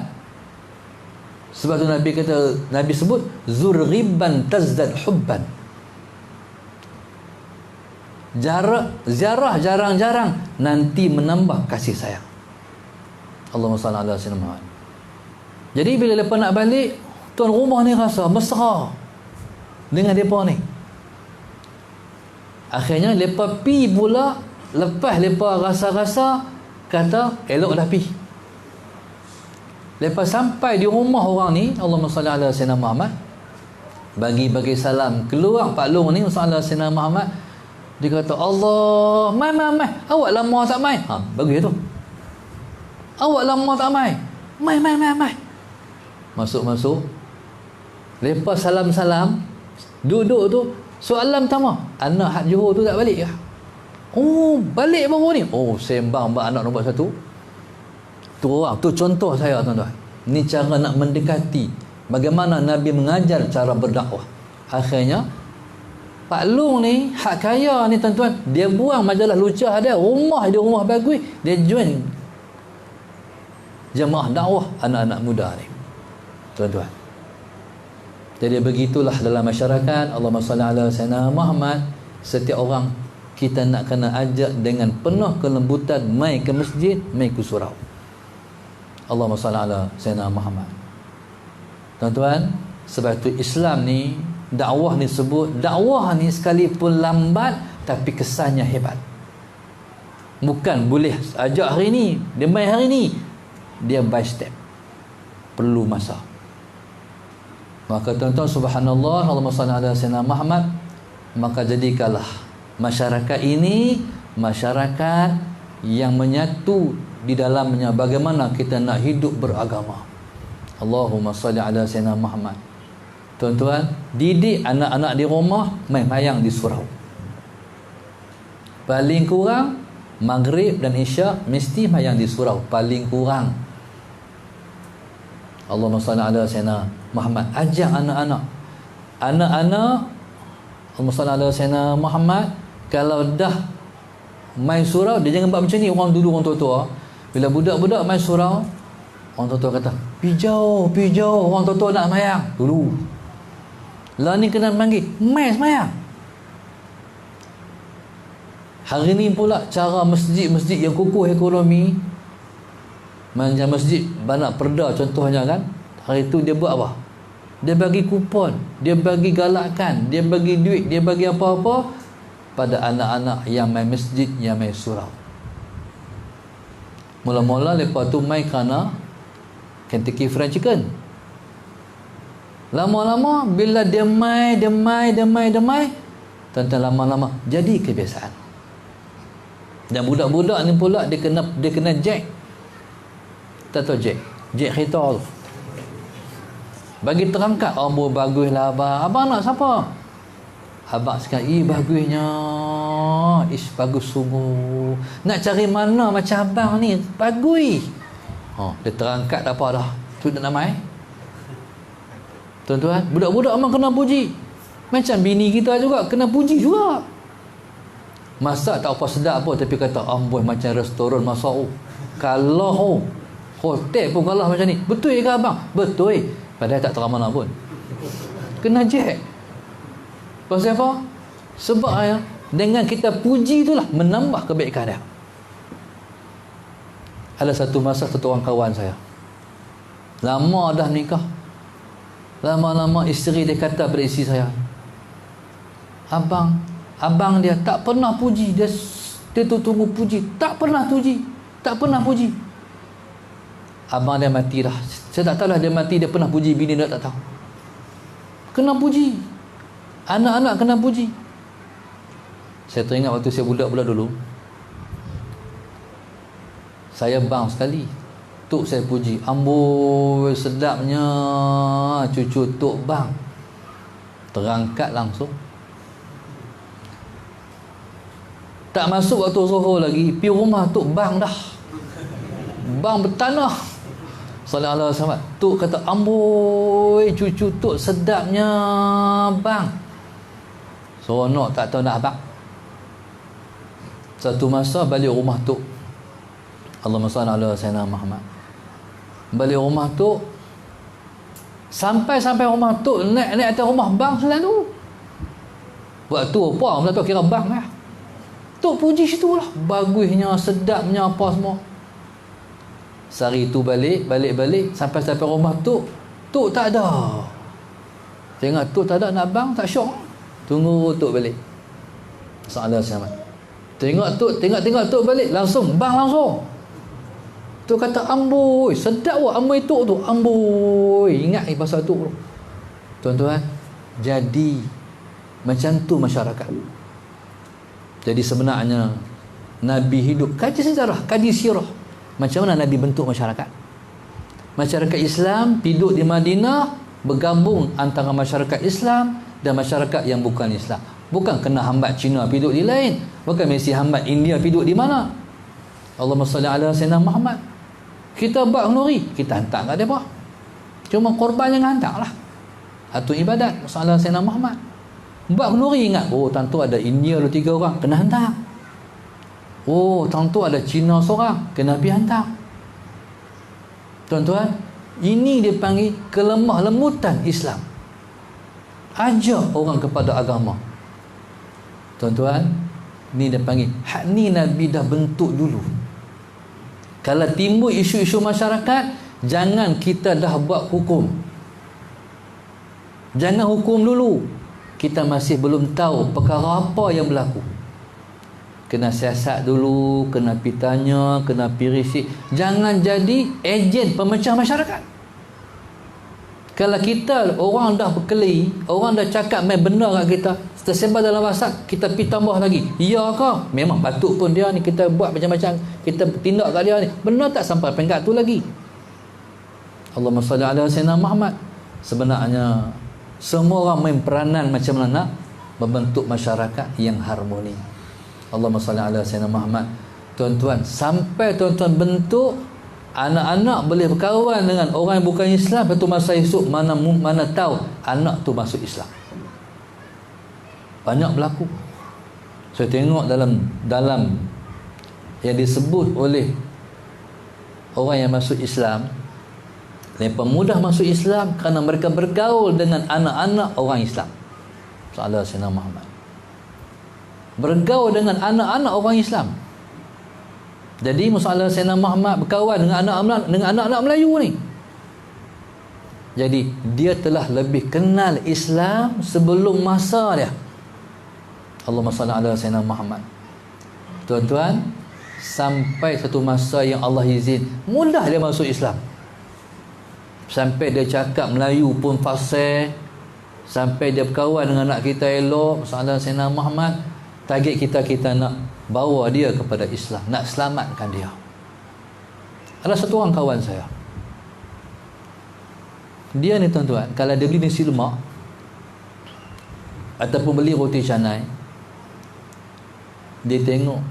Sebab tu Nabi kata, Nabi sebut zurriban tazdad hubban. Ziarah jarang-jarang nanti menambah kasih sayang. Allahumma salli ala sayyidina Muhammad. Jadi bila lepas nak balik, tuan rumah ni rasa mesra dengan depa ni. Akhirnya lepas pi pula, lepas lepa rasa-rasa, kata elok dah pi. Lepas sampai di rumah orang ni, Allahumma salli ala sayyidina Muhammad, bagi salam, keluar Pak Long ni, sallallahu alaihi sayyidina Muhammad, dia kata, Allah, mai, awak lama tak mai? Bagi tu. Awak lama tak mai? Mai. Masuk. Lepas salam-salam, duduk tu, soalan pertama, anak hak Johor tu tak balik ke? Oh, balik baru ni. Oh, sembang anak nombor 1. Tu orang, tu contoh saya, tuan-tuan. Ni cara nak mendekati bagaimana Nabi mengajar cara berdakwah. Akhirnya Pak Long ni, hak kaya ni, tuan-tuan, dia buang majalah lucah dia, rumah bagus, dia join jemaah dakwah anak-anak muda ni, tuan-tuan. Jadi begitulah dalam masyarakat. Allahumma salli ala sayyidina Muhammad. Setiap orang kita nak kena ajak dengan penuh kelembutan, mai ke masjid, mai ke surau. Allahumma salli ala sayyidina Muhammad. Tuan-tuan, sebab tu Islam ni, dakwah ni sebut, dakwah ni sekalipun lambat tapi kesannya hebat. Bukan boleh ajak hari ni, dia mai hari ni, dia by step, perlu masa. Maka tuan-tuan, subhanallah, Allahumma salli ala sayyidina Muhammad, maka jadikanlah masyarakat ini masyarakat yang menyatu di dalamnya bagaimana kita nak hidup beragama. Allahumma salli ala sayyidina Muhammad. Tuan-tuan, didik anak-anak di rumah, main-mayang di surau. Paling kurang maghrib dan isyak mesti mayang di surau, paling kurang. Allahumma salli ala sayyidina Muhammad. Ajak anak-anak, Allahumma salli ala sayyidina Muhammad, kalau dah main surau, dia jangan buat macam ni orang dulu, orang tua-tua. Bila budak-budak main surau, orang tua-tua kata, pijau, orang tua-tua nak mayang dulu. Lah ni kena panggil, mai semayang. Hari ni pula cara masjid-masjid yang kukuh ekonomi, macam masjid Banak Perda contohnya kan, hari tu dia buat apa? Dia bagi kupon, dia bagi galakan, dia bagi duit, dia bagi apa-apa pada anak-anak yang main masjid, yang main surau. Mula-mula lepas tu main kerana Kentucky Fried Chicken. Lama-lama bila dia mai, tuan-tuan, lama-lama jadi kebiasaan. Dan budak-budak ni pula dia kena jack. Tak tahu jack kereta tu. Bagi terangkat, oh baguslah abang. Abang nak siapa? Abang sekali, bagusnya. Bagus sungguh. Nak cari mana macam abang ni? Bagus. Dia terangkat tak apa dah. Tu nak main. Tuan-tuan, budak-budak memang kena puji. Macam bini kita juga kena puji juga. Masak tak apa sedap apa, tapi kata amboi macam restoran masak. Kalau hotel pun kalah macam ni. Betul ke abang? Betul. Padahal tak terang mana pun. Kena jack. Pasal apa? Sebab dengan kita puji itulah menambah kebaikan dia. Ada satu masa satu orang kawan saya, lama dah nikah, lama-lama isteri dia kata pada isteri saya, Abang dia tak pernah puji. Dia tu tunggu puji, tak pernah puji. Abang dia mati dah. Saya tak tahulah dia mati, dia pernah puji bini dia, tak tahu. Kena puji. Anak-anak kena puji. Saya teringat waktu saya budak-budak dulu, saya bang sekali. Tok saya puji, amboi sedapnya cucu tok bang. Terangkat langsung. Tak masuk waktu zuhur lagi, pergi rumah tok bang dah. Bang bertanah. Sallallahu alaihi wasallam. Tok kata, amboi cucu tok sedapnya bang. Seronok tak tahu nak apa. Satu masa balik rumah tok, Allahumma salli ala sayyidina Muhammad. Balik rumah tok, sampai rumah tok, naik atas rumah bang selalu. Waktu apa mula tu kira bang lah. Tok puji situ lah, bagusnya, sedapnya apa semua. Sehari tu balik, sampai rumah tok tak ada. Tengok tok tak ada, nak bang tak syok. Tunggu tok balik. Sallallahu alaihi wasallam. Tengok tok balik, langsung bang langsung. Tok kata, amboi sedap wah amboi tok tu, amboi. Ingat pasal tok tu. Tuan-tuan, jadi macam tu masyarakat. Jadi sebenarnya Nabi hidup, kaji sejarah, kaji sirah, macam mana Nabi bentuk masyarakat. Masyarakat Islam hidup di Madinah, bergabung antara masyarakat Islam dan masyarakat yang bukan Islam. Bukan kena hambat Cina hidup di lain, bukan mesti hambat India hidup di mana. Allahumma salli ala sayyidina Muhammad. Kita buat nuri, kita hantar kat depa. Cuma korban yang hantar lah. Atau ibadat sallallahu alaihi Muhammad. Buat nuri ingat, oh tentu ada India ada 3 orang, kena hantar. Oh tentu ada Cina seorang, kena pergi hantar. Tuan-tuan, ini dipanggil kelemah lembutan Islam. Ajak orang kepada agama. Tuan-tuan, ni dia panggil hak ni Nabi dah bentuk dulu. Kalau timbul isu-isu masyarakat, jangan kita dah buat hukum. Jangan hukum dulu. Kita masih belum tahu perkara apa yang berlaku. Kena siasat dulu, kena pergi tanya, kena pergi risik. Jangan jadi ejen pemecah masyarakat. Kalau kita, orang dah berkeli, orang dah cakap main benar kat kita, tersebar dalam WhatsApp, kita pergi tambah lagi. Ya ke? Memang patut pun dia ni, kita buat macam-macam, kita tindak kat dia ni. Benar tak sampai peringkat tu lagi? Allahumma salli ala sayyidina Muhammad. Sebenarnya semua orang main peranan macam mana nak membentuk masyarakat yang harmoni. Allahumma salli ala sayyidina Muhammad. Tuan-tuan, sampai tuan-tuan bentuk anak-anak boleh berkawan dengan orang yang bukan Islam, satu masa esok mana tahu anak tu masuk Islam. Banyak berlaku. Saya tengok dalam yang disebut oleh orang yang masuk Islam, mereka mudah masuk Islam kerana mereka bergaul dengan anak-anak orang Islam. Sallallahu alaihi Muhammad. Bergaul dengan anak-anak orang Islam. Jadi Sallallahu alaihi Muhammad berkawan dengan anak-anak Melayu ni. Jadi dia telah lebih kenal Islam sebelum masa dia. Allahumma salli ala sayyidina Muhammad. Tuan-tuan, sampai satu masa yang Allah izin, mudah dia masuk Islam. Sampai dia cakap Melayu pun fasih, sampai dia berkawan dengan anak kita elok. Sallallahu alaihi wasallam Muhammad. Target kita nak bawa dia kepada Islam, nak selamatkan dia. Ada satu orang kawan saya, dia ni tuan-tuan, kalau dia beli nasi lemak ataupun beli roti canai, dia tengok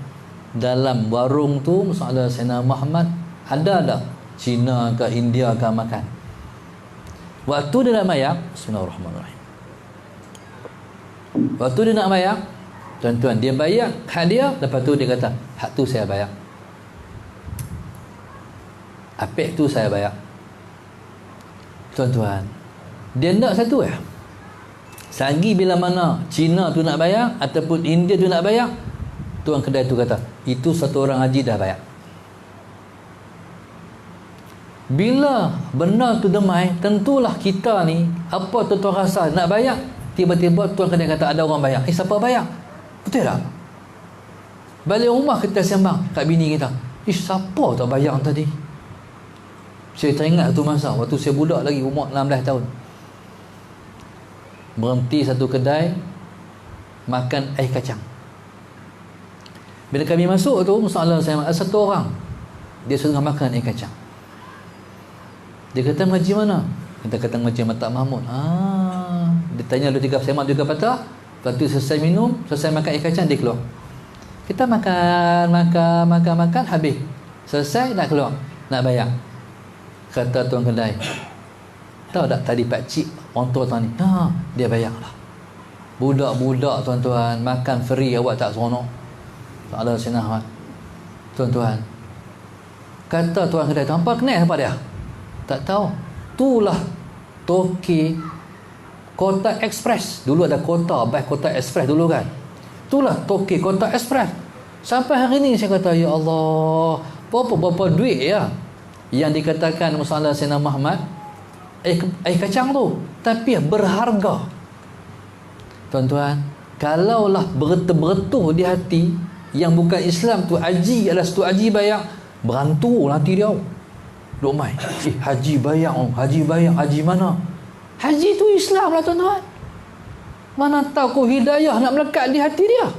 dalam warung tu Sallallahu alaihi wasallam Muhammad ada tak Cina ke India ke makan. Waktu dia nak bayar, bismillahirrahmanirrahim, waktu dia nak bayar, tuan-tuan, dia bayar hak dia, lepas tu dia kata hak tu saya bayar, apek tu saya bayar. Tuan-tuan, dia nak satu ya. Sagi bila mana Cina tu nak bayar ataupun India tu nak bayar, tuan kedai tu kata itu satu orang haji dah bayar. Bila benar tu demai, tentulah kita ni apa tuan-tuan rasa nak bayar, Tiba-tiba tuan kedai kata ada orang bayar. Siapa bayar? Betul tak? Balik rumah kita sembang kat bini kita. Siapa tak bayar tadi? Saya teringat tu masa waktu saya budak lagi, umur 16 tahun. Berhenti satu kedai makan air kacang. Bila kami masuk tu, masalah saya ada satu orang dia suruh makan air kacang. Dia kata ngaji mana? Kita kata ngaji Matak Mahmud. Dia tanya dua tiga semak juga patah. Lepas tu selesai minum, selesai makan air kacang, dia keluar. Kita makan habis. Selesai nak keluar, nak bayar. Kata tuan kedai, tahu tak tadi pakcik orang tua tuan ni? Dia bayar lah. Budak-budak tuan-tuan makan free, awak tak seronok. Tak ada senang. Tuan-tuan, kata tuan kedai tu, apa kenal apa dia? Tak tahu. Itulah toki Kota Express. Dulu ada kota, baik Kota Express dulu kan. Itulah toki Kota Express. Sampai hari ni saya kata, ya Allah, berapa duit ya yang dikatakan masalah Sayyidina Muhammad air kacang tu, tapi berharga. Tuan-tuan, kalaulah beretuh di hati yang bukan Islam tu, haji adalah satu haji bayar, berantu nanti dia. Duk mai. Haji bayar, haji mana? Haji tu Islam lah tuan-tuan. Mana tahu hidayah nak melekat di hati dia.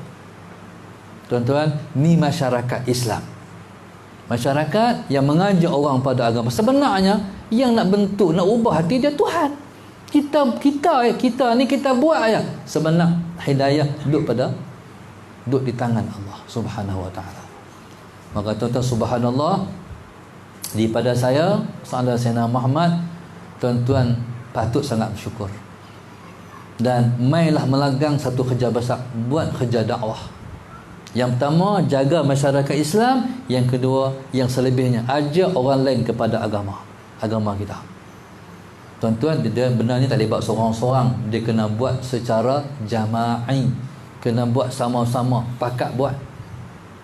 Tuan-tuan, ni masyarakat Islam. Masyarakat yang mengajak orang pada agama. Sebenarnya yang nak bentuk, nak ubah hati dia Tuhan. Kita ni kita buat aja. Sebenarnya hidayah duduk di tangan Allah Subhanahu wa taala. Maka tuan-tuan, subhanallah, daripada saya sahabat Sayyidina Muhammad, tuan-tuan patut sangat bersyukur. Dan mainlah melagang satu kerja besar, buat kerja dakwah. Yang pertama, jaga masyarakat Islam. Yang kedua, yang selebihnya, ajak orang lain kepada agama kita. Tuan-tuan, dia benar ni tak boleh buat seorang-seorang. Dia kena buat secara jama'i, kena buat sama-sama, pakat buat.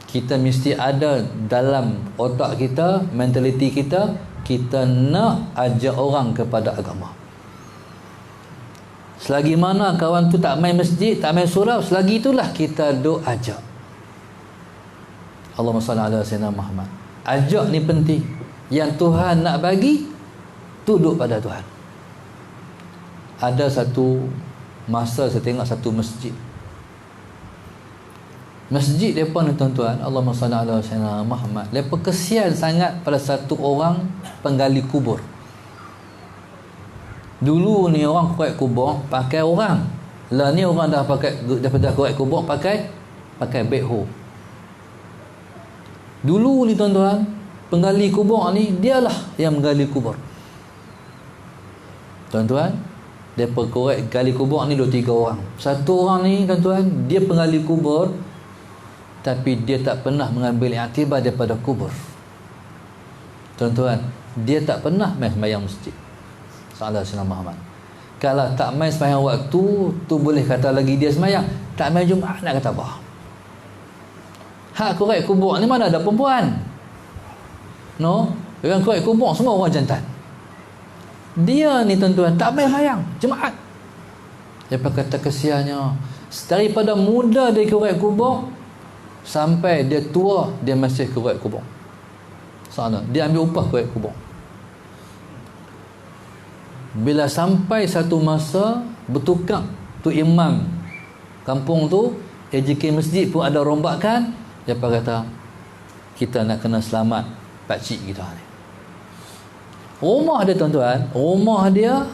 Kita mesti ada dalam otak kita, mentaliti kita, kita nak ajak orang kepada agama. Selagi mana kawan tu tak main masjid, tak main surau, selagi itulah kita duk ajak. Allahumma salli ala Sayyidina Muhammad. Ajak ni penting. Yang Tuhan nak bagi, tunduk pada Tuhan. Ada satu masa saya tengok satu masjid. Masjid mereka ni tuan-tuan, Allahumma salli ala Sayyidina Muhammad, mereka kesian sangat pada satu orang penggali kubur. Dulu ni orang korek kubur pakai orang. Lah ni orang dah pakai, daripada korek kubur pakai backhoe. Dulu ni tuan-tuan, penggali kubur ni dialah yang menggali kubur. Tuan-tuan, depa korek gali kubur ni 2-3 orang. Satu orang ni tuan-tuan, dia penggali kubur, tapi dia tak pernah mengambil iktibar daripada kubur. Tuan-tuan, dia tak pernah main sembahyang masjid. Salah Sayyidina Muhammad. Kalau tak main sembahyang waktu tu, boleh kata lagi dia sembahyang. Tak main Jumaat nak kata apa? Hak korek kubur ni mana ada perempuan? No, yang korek kubur semua orang jantan. Dia ni tuan-tuan tak main sembahyang Jumaat. Dia kata kesiannya, daripada muda dia korek kubur sampai dia tua, dia masih korek kubur. Sana dia ambil upah korek kubur. Bila sampai satu masa bertukar tu imam kampung tu, AJK masjid pun ada rombakan, dia kata kita nak kena selamat pakcik kita ni. Rumah dia tuan-tuan, rumah dia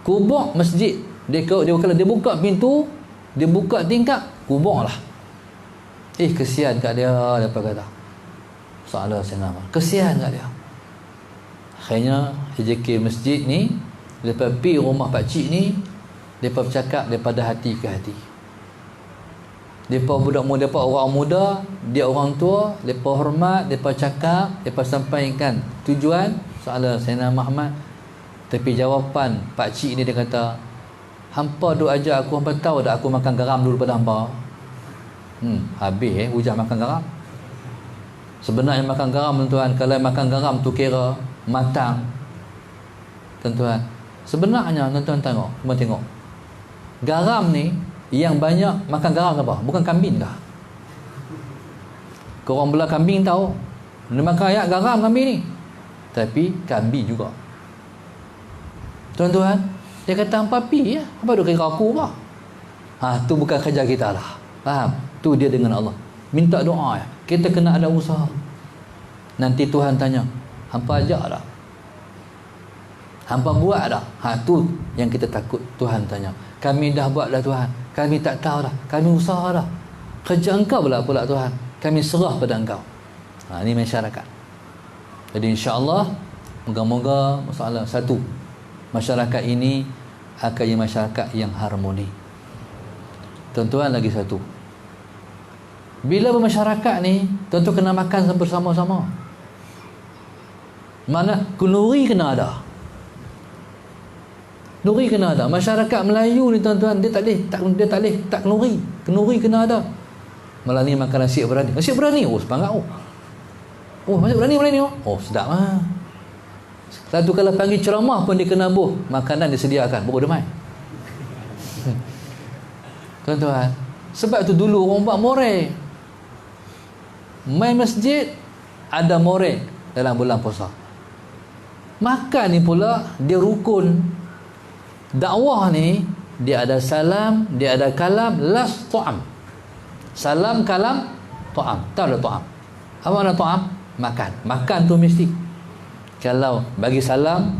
kubur masjid. Dia kalau dia buka pintu, dia buka tingkap, kubur lah. Kesian kat dia kata. Salah saya nama. Kesian kat dia. Akhirnya AJK masjid ni, lepas pergi rumah pakcik ni, mereka bercakap daripada hati ke hati. Mereka budak muda, mereka orang muda, dia orang tua, mereka hormat, mereka cakap, mereka sampaikan tujuan soalan Sayyidina Muhammad. Tapi jawapan pakcik ni dia kata, hampa duk ajak aku, hampa tahu tak aku makan garam dulu pada hampa? Habis hujah makan garam. Sebenarnya makan garam tuan-tuan, kalau makan garam tu kira matang tuan-tuan. Sebenarnya tuan-tuan tengok, cuma tengok Garam ni yang banyak makan garam apa? Bukan kambing kah? Korang belah kambing tahu, dia makan ayak garam kambing ni, tapi kambing juga. Tuan-tuan, dia kata hampa pi ya, apa dia kira aku apa? Tu bukan kerja kita lah. Faham? Tu dia dengan Allah. Minta doa ya. Kita kena ada usaha. Nanti Tuhan tanya, hampa ajak tak? Hampa buat tak? Tu yang kita takut. Tuhan tanya, kami dah buat dah Tuhan, kami tak tahu dah, kami usaha dah. Kerja engkau pula Tuhan, kami serah pada engkau. Ini masyarakat. Jadi insya-Allah, moga-moga masalah satu, masyarakat ini akan jadi masyarakat yang harmoni. Tuan-tuan, lagi satu, bila bermasyarakat ni, tuan-tuan kena makan bersama-sama. Mana nuri kena ada. Nuri kena ada. Masyarakat Melayu ni tuan-tuan, dia tak boleh tak nuri. Nuri kena ada. Malah ni makan nasi berani. Nasi berani, semangat nasi berani ni. Sedap lah. Satu kalau panggil ceramah pun dia kena makanan disediakan, baru demai. Tuan-tuan, sebab tu dulu orang buat moreh. Main masjid ada moreh dalam bulan puasa. Makan ni pula dia rukun. Dakwah ni dia ada salam, dia ada kalam, las ta'am. Salam, kalam, ta'am. Tak ada ta'am. Apa makna ta'am? Makan. Makan tu mesti. Kalau bagi salam,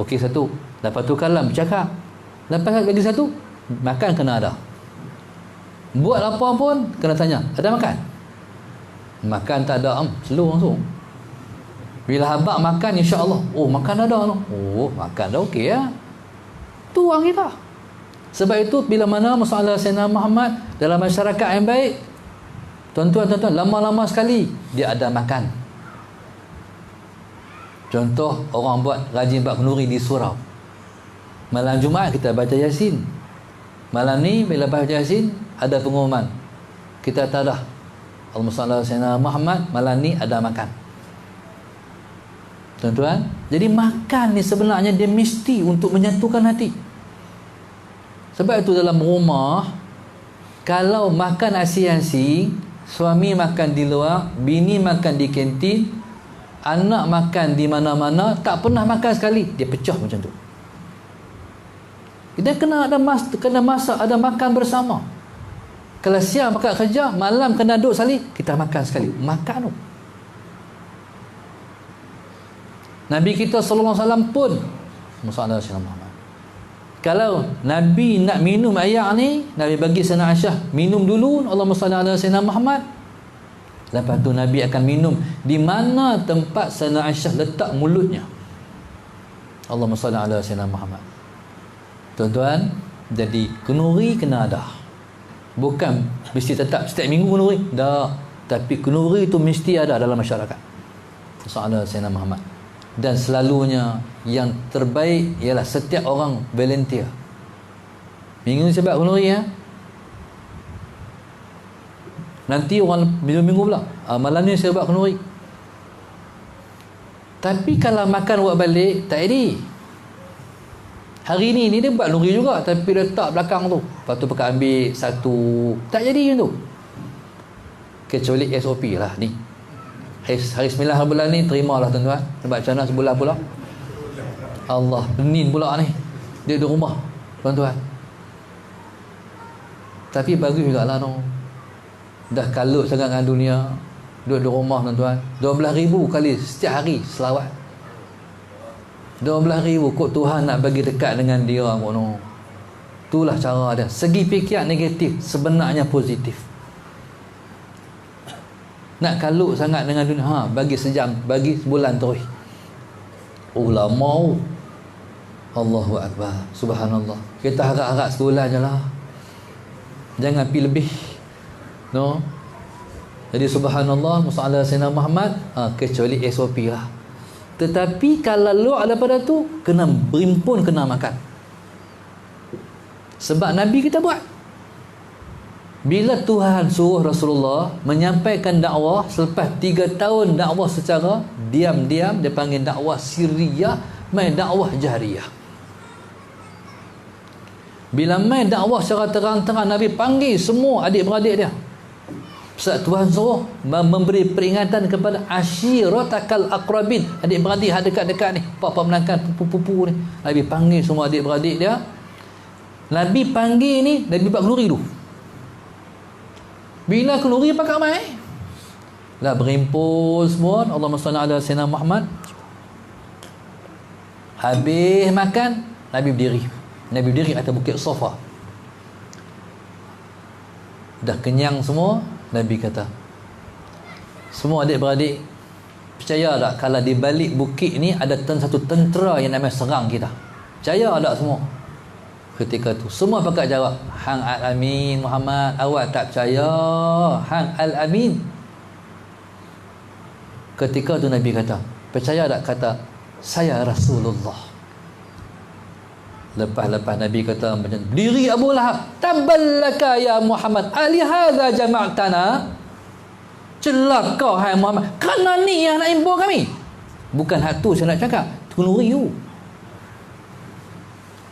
okey satu. Lepas tu kalam, bercakap. Lepas bagi satu, makan kena ada. Buat apa pun kena tanya, ada makan? Makan tak ada, slow langsung. Bila habaq makan, insya-Allah, makan ada no. Makan dah okey ya. Tu orang kita. Sebab itu bila mana masalah Sayyidina Muhammad dalam masyarakat yang baik, tuan-tuan, lama-lama sekali dia ada makan. Contoh, orang buat rajin buat kenduri di surau. Malam Jumaat kita baca Yasin. Malam ni bila baca Yasin ada pengumuman. Kita tahu dah, Allahumma salli ala Sayyidina Muhammad, malam ni ada makan. Tuan-tuan, jadi makan ni sebenarnya dia mesti untuk menyatukan hati. Sebab itu dalam rumah, kalau makan asing-asing, suami makan di luar, bini makan di kantin, anak makan di mana-mana, tak pernah makan sekali, dia pecah macam tu. Kita kena masak, ada makan bersama. Kalau siang makan kerja, malam kena duduk sekali, kita makan sekali. Makan tu. Nabi kita sallallahu alaihi wasallam pun Muhammad, kalau Nabi nak minum air ni, Nabi bagi Sayyidina Aisyah minum dulu, Allahumma salli ala Sayyidina Muhammad. Lepas tu Nabi akan minum di mana tempat Sayyidina Aisyah letak mulutnya. Allahumma salli ala Sayyidina Muhammad. Tuan-tuan, jadi kenuri kena ada. Bukan mesti tetap setiap minggu kenuri, dah. Tapi kenuri itu mesti ada dalam masyarakat. Sallallahu Sayyidina Muhammad. Dan selalunya yang terbaik ialah setiap orang volunteer. Minggu ni sebab kenuri ya. Nanti orang minggu pula, malam ni saya buat kenuri. Tapi kalau makan buat balik, tak jadi. Hari ni dia buat kenuri juga, tapi letak belakang tu. Lepas tu pakai ambil satu, tak jadi macam tu. Kecuali SOP lah ni. Hari 9 bulan ni terimalah tuan-tuan. Sebab macam mana sebulan pula Allah Penin pula ni, dia di rumah tuan-tuan. Tapi bagus juga lah no. Dah kalut sangat dengan dunia, duduk di rumah tuan-tuan. 12,000 kali setiap hari selawat. 12,000 kok Tuhan nak bagi dekat dengan dia kok no. Itulah cara dia. Segi fikiran negatif, sebenarnya positif. Nak kalut sangat dengan dunia, bagi sejam, bagi sebulan terus. Ulama, Allahu Akbar, subhanallah. Kita harap-harap sebulan je lah, jangan pi lebih no. Jadi subhanallah, musalla Sayyidina Muhammad, kecuali SOP lah. Tetapi kalau luar daripada tu, kena berimpun, kena makan. Sebab Nabi kita buat. Bila Tuhan suruh Rasulullah menyampaikan dakwah, selepas 3 tahun dakwah secara diam-diam, dia panggil dakwah sirriyah, main dakwah jahriyah. Bila mai dakwah secara terang-terang, Nabi panggil semua adik-beradik dia. Sebab Tuhan suruh memberi peringatan kepada ashiratakal aqrabin, adik-beradik yang dekat-dekat ni, pak-pak menangkan, pupu-pupu ni. Nabi panggil semua adik-beradik dia. Nabi panggil ni, Nabi buat kenduri dulu. Bila kenduri pakai mai, lah berimpul semua, Allahumma salli ala sayyidina Muhammad. Habis makan, Nabi berdiri. Nabi berdiri atas bukit Safa. Dah kenyang semua, Nabi kata, semua adik-beradik, percaya tak kalau di balik bukit ni ada satu tentera yang namanya serang kita? Percaya tak semua? Ketika tu semua pakat jawab, hang Al-Amin Muhammad. Awak tak percaya? Hang Al-Amin. Ketika tu Nabi kata, percaya tak? Kata, saya Rasulullah. Lepas Nabi kata macam, berdiri Abu Lahab, taballaka ya Muhammad, ali hadza jama'tana. Celaka hai Muhammad, kerana ni yang nak impor kami. Bukan hak tu saya nak cakap, kenduri you.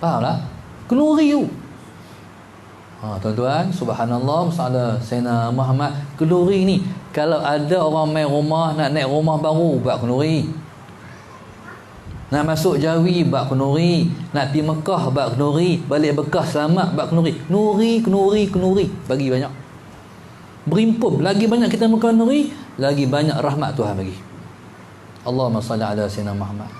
Faham tak? Kenduri you. Tuan-tuan, subhanallah, masalah Sayyidina Muhammad. Kenduri ni, kalau ada orang main rumah, nak naik rumah baru, buat kenduri. Nak masuk Jawi, buat kenduri. Nak pergi Mekah, buat kenduri. Balik Bekah selamat, buat kenduri. Kenduri. Bagi banyak. Berimpun. Lagi banyak kita makan kenduri, lagi banyak rahmat Tuhan bagi. Allahumma salli ala sayyidina Muhammad.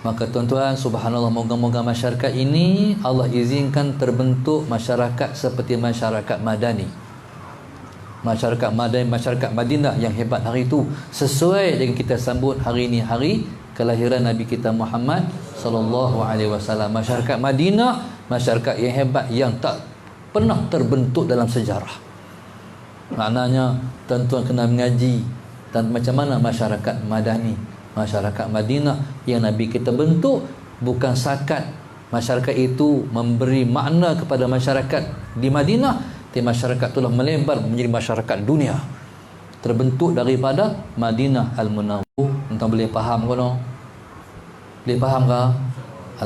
Maka tuan-tuan, subhanallah, moga-moga masyarakat ini Allah izinkan terbentuk masyarakat seperti masyarakat Madani. Masyarakat Madani, masyarakat Madinah yang hebat hari itu, sesuai dengan kita sambut hari ini, hari kelahiran Nabi kita Muhammad sallallahu alaihi wasallam. Masyarakat Madinah, masyarakat yang hebat yang tak pernah terbentuk dalam sejarah. Maknanya tuan-tuan kena mengaji dan macam mana masyarakat Madani, masyarakat Madinah yang Nabi kita bentuk. Bukan sakat masyarakat itu memberi makna kepada masyarakat di Madinah, tapi masyarakat itulah melebar menjadi masyarakat dunia, terbentuk daripada Madinah Al-Munawwarah. Entah boleh faham ke no? Boleh faham ke?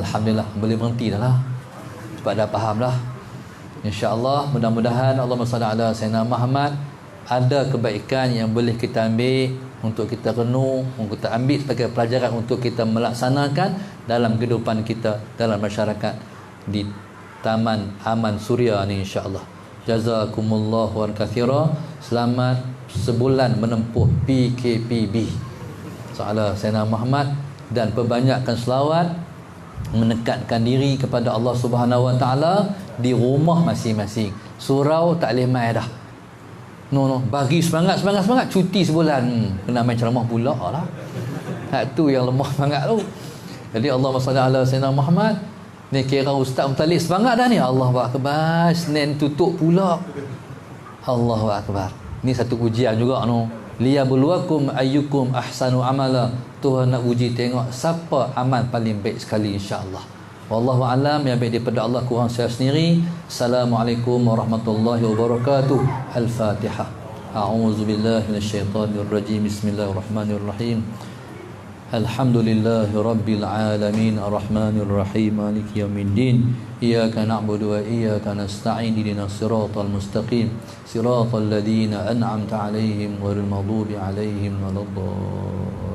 Alhamdulillah, boleh berhenti dah lah, sebab dah faham dah. InsyaAllah, mudah-mudahan Allahumma salli ala sayyidina Muhammad, ada kebaikan yang boleh kita ambil untuk kita renung, untuk kita ambil sebagai pelajaran untuk kita melaksanakan dalam kehidupan kita, dalam masyarakat di Taman Aman Suria ni, insyaAllah. Jazakumullah wa kathira. Selamat sebulan menempuh PKPB Salah Sayyidina Muhammad, dan perbanyakkan selawat, mendekatkan diri kepada Allah Subhanahu Wa Taala di rumah masing-masing. Surau tak boleh main dah. No, bagi semangat, cuti sebulan. Kena main ceramah pula lah. Hak tu yang lemah semangat tu. Jadi Allahumma salli ala sayyidina Muhammad. Ni kira Ustaz Mutalik semangat dah ni. Allahu akbar. Senin tutup pula. Allahu akbar. Ni satu ujian juga no. Liyabluwakum ayyukum ahsanu amala. Tuhan nak uji tengok siapa amal paling baik sekali, insya-Allah. Wallahu alam, yang baik daripada Allah kurang saya sendiri. Assalamualaikum warahmatullahi wabarakatuh. Al-Fatihah. A'udzubillahi minasyaitonir rajim. Bismillahirrahmanirrahim. Alhamdulillahi rabbil alamin, arrahmanir rahim, maliki yaumiddin. Iyyaka na'budu wa iyyaka nasta'in. Ihdinas siratal mustaqim, siratal ladzina an'amta 'alaihim ghairil maghdubi 'alaihim waladdallin.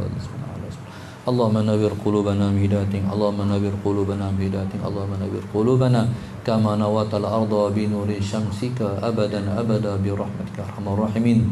Allahumma nawwir qulubana bihidayatik, Allahumma nawwir qulubana bihidayatik, Allahumma nawwir qulubana kama nawatal arda bi nuri syamsika abadan abada bi rahmatika arhamar rahimin.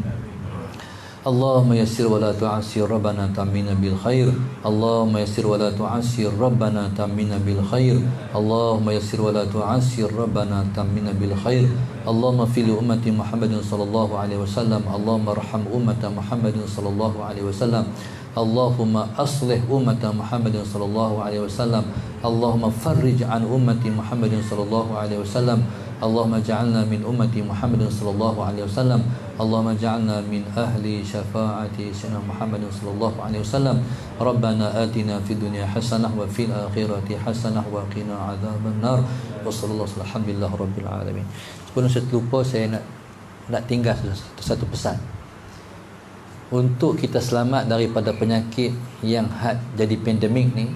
Allahumma yassir wa la tu'assir, Rabbana tammina bil khair. Allahumma yassir wa la tu'assir, Rabbana tammina bil khair. Allahumma yassir wa la tu'assir, Rabbana tammina bil khair. Allahumma fil ummati Muhammadin sallallahu alaihi wasallam. Allahumma arham ummata Muhammadin sallallahu alaihi wasallam. Allahumma aslih ummata Muhammadin sallallahu alaihi wasallam. Allahumma farrij an ummati Muhammadin sallallahu alaihi wasallam. Allahumma ja'alna min ummati Muhammadin sallallahu alaihi wasallam. Allahumma ja'alna min ahli syafaati sayyidina Muhammadin sallallahu alaihi wasallam. Rabbana atina fid dunya hasanah wa fil akhirati hasanah wa qina adzaban nar. Wa sallallahu alhamdulillah rabbil alamin. Sebelum saya terlupa, saya nak tinggal satu pesan. Untuk kita selamat daripada penyakit yang jadi pandemik ni,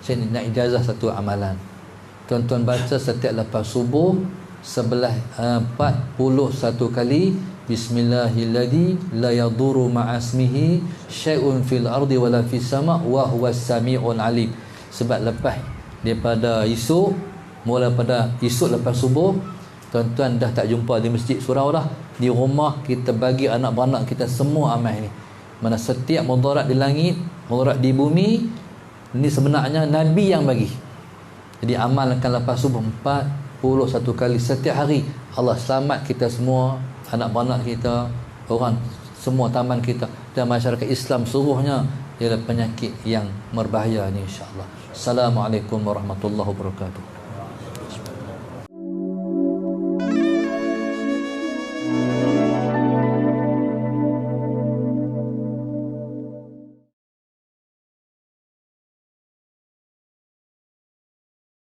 saya nak ijazah satu amalan. Tuan-tuan baca setiap lepas subuh sebelah 41 kali Bismillahilladzi la yadurru ma'asmihi syai'un fil ardi wala fis sama' wa huwas sami'ul alim. Sebab lepas daripada esok, mula pada esok lepas subuh, tuan-tuan dah tak jumpa di masjid surau dah. Di rumah kita bagi anak-anak kita semua amal ni. Mana setiap mudarat di langit, mudarat di bumi, ni sebenarnya Nabi yang bagi. Jadi amalkan lepas subuh 41 kali setiap hari. Allah selamat kita semua, anak-anak kita, orang semua taman kita dan masyarakat Islam seluruhnya ialah penyakit yang berbahaya ni, insya-Allah. Assalamualaikum warahmatullahi wabarakatuh.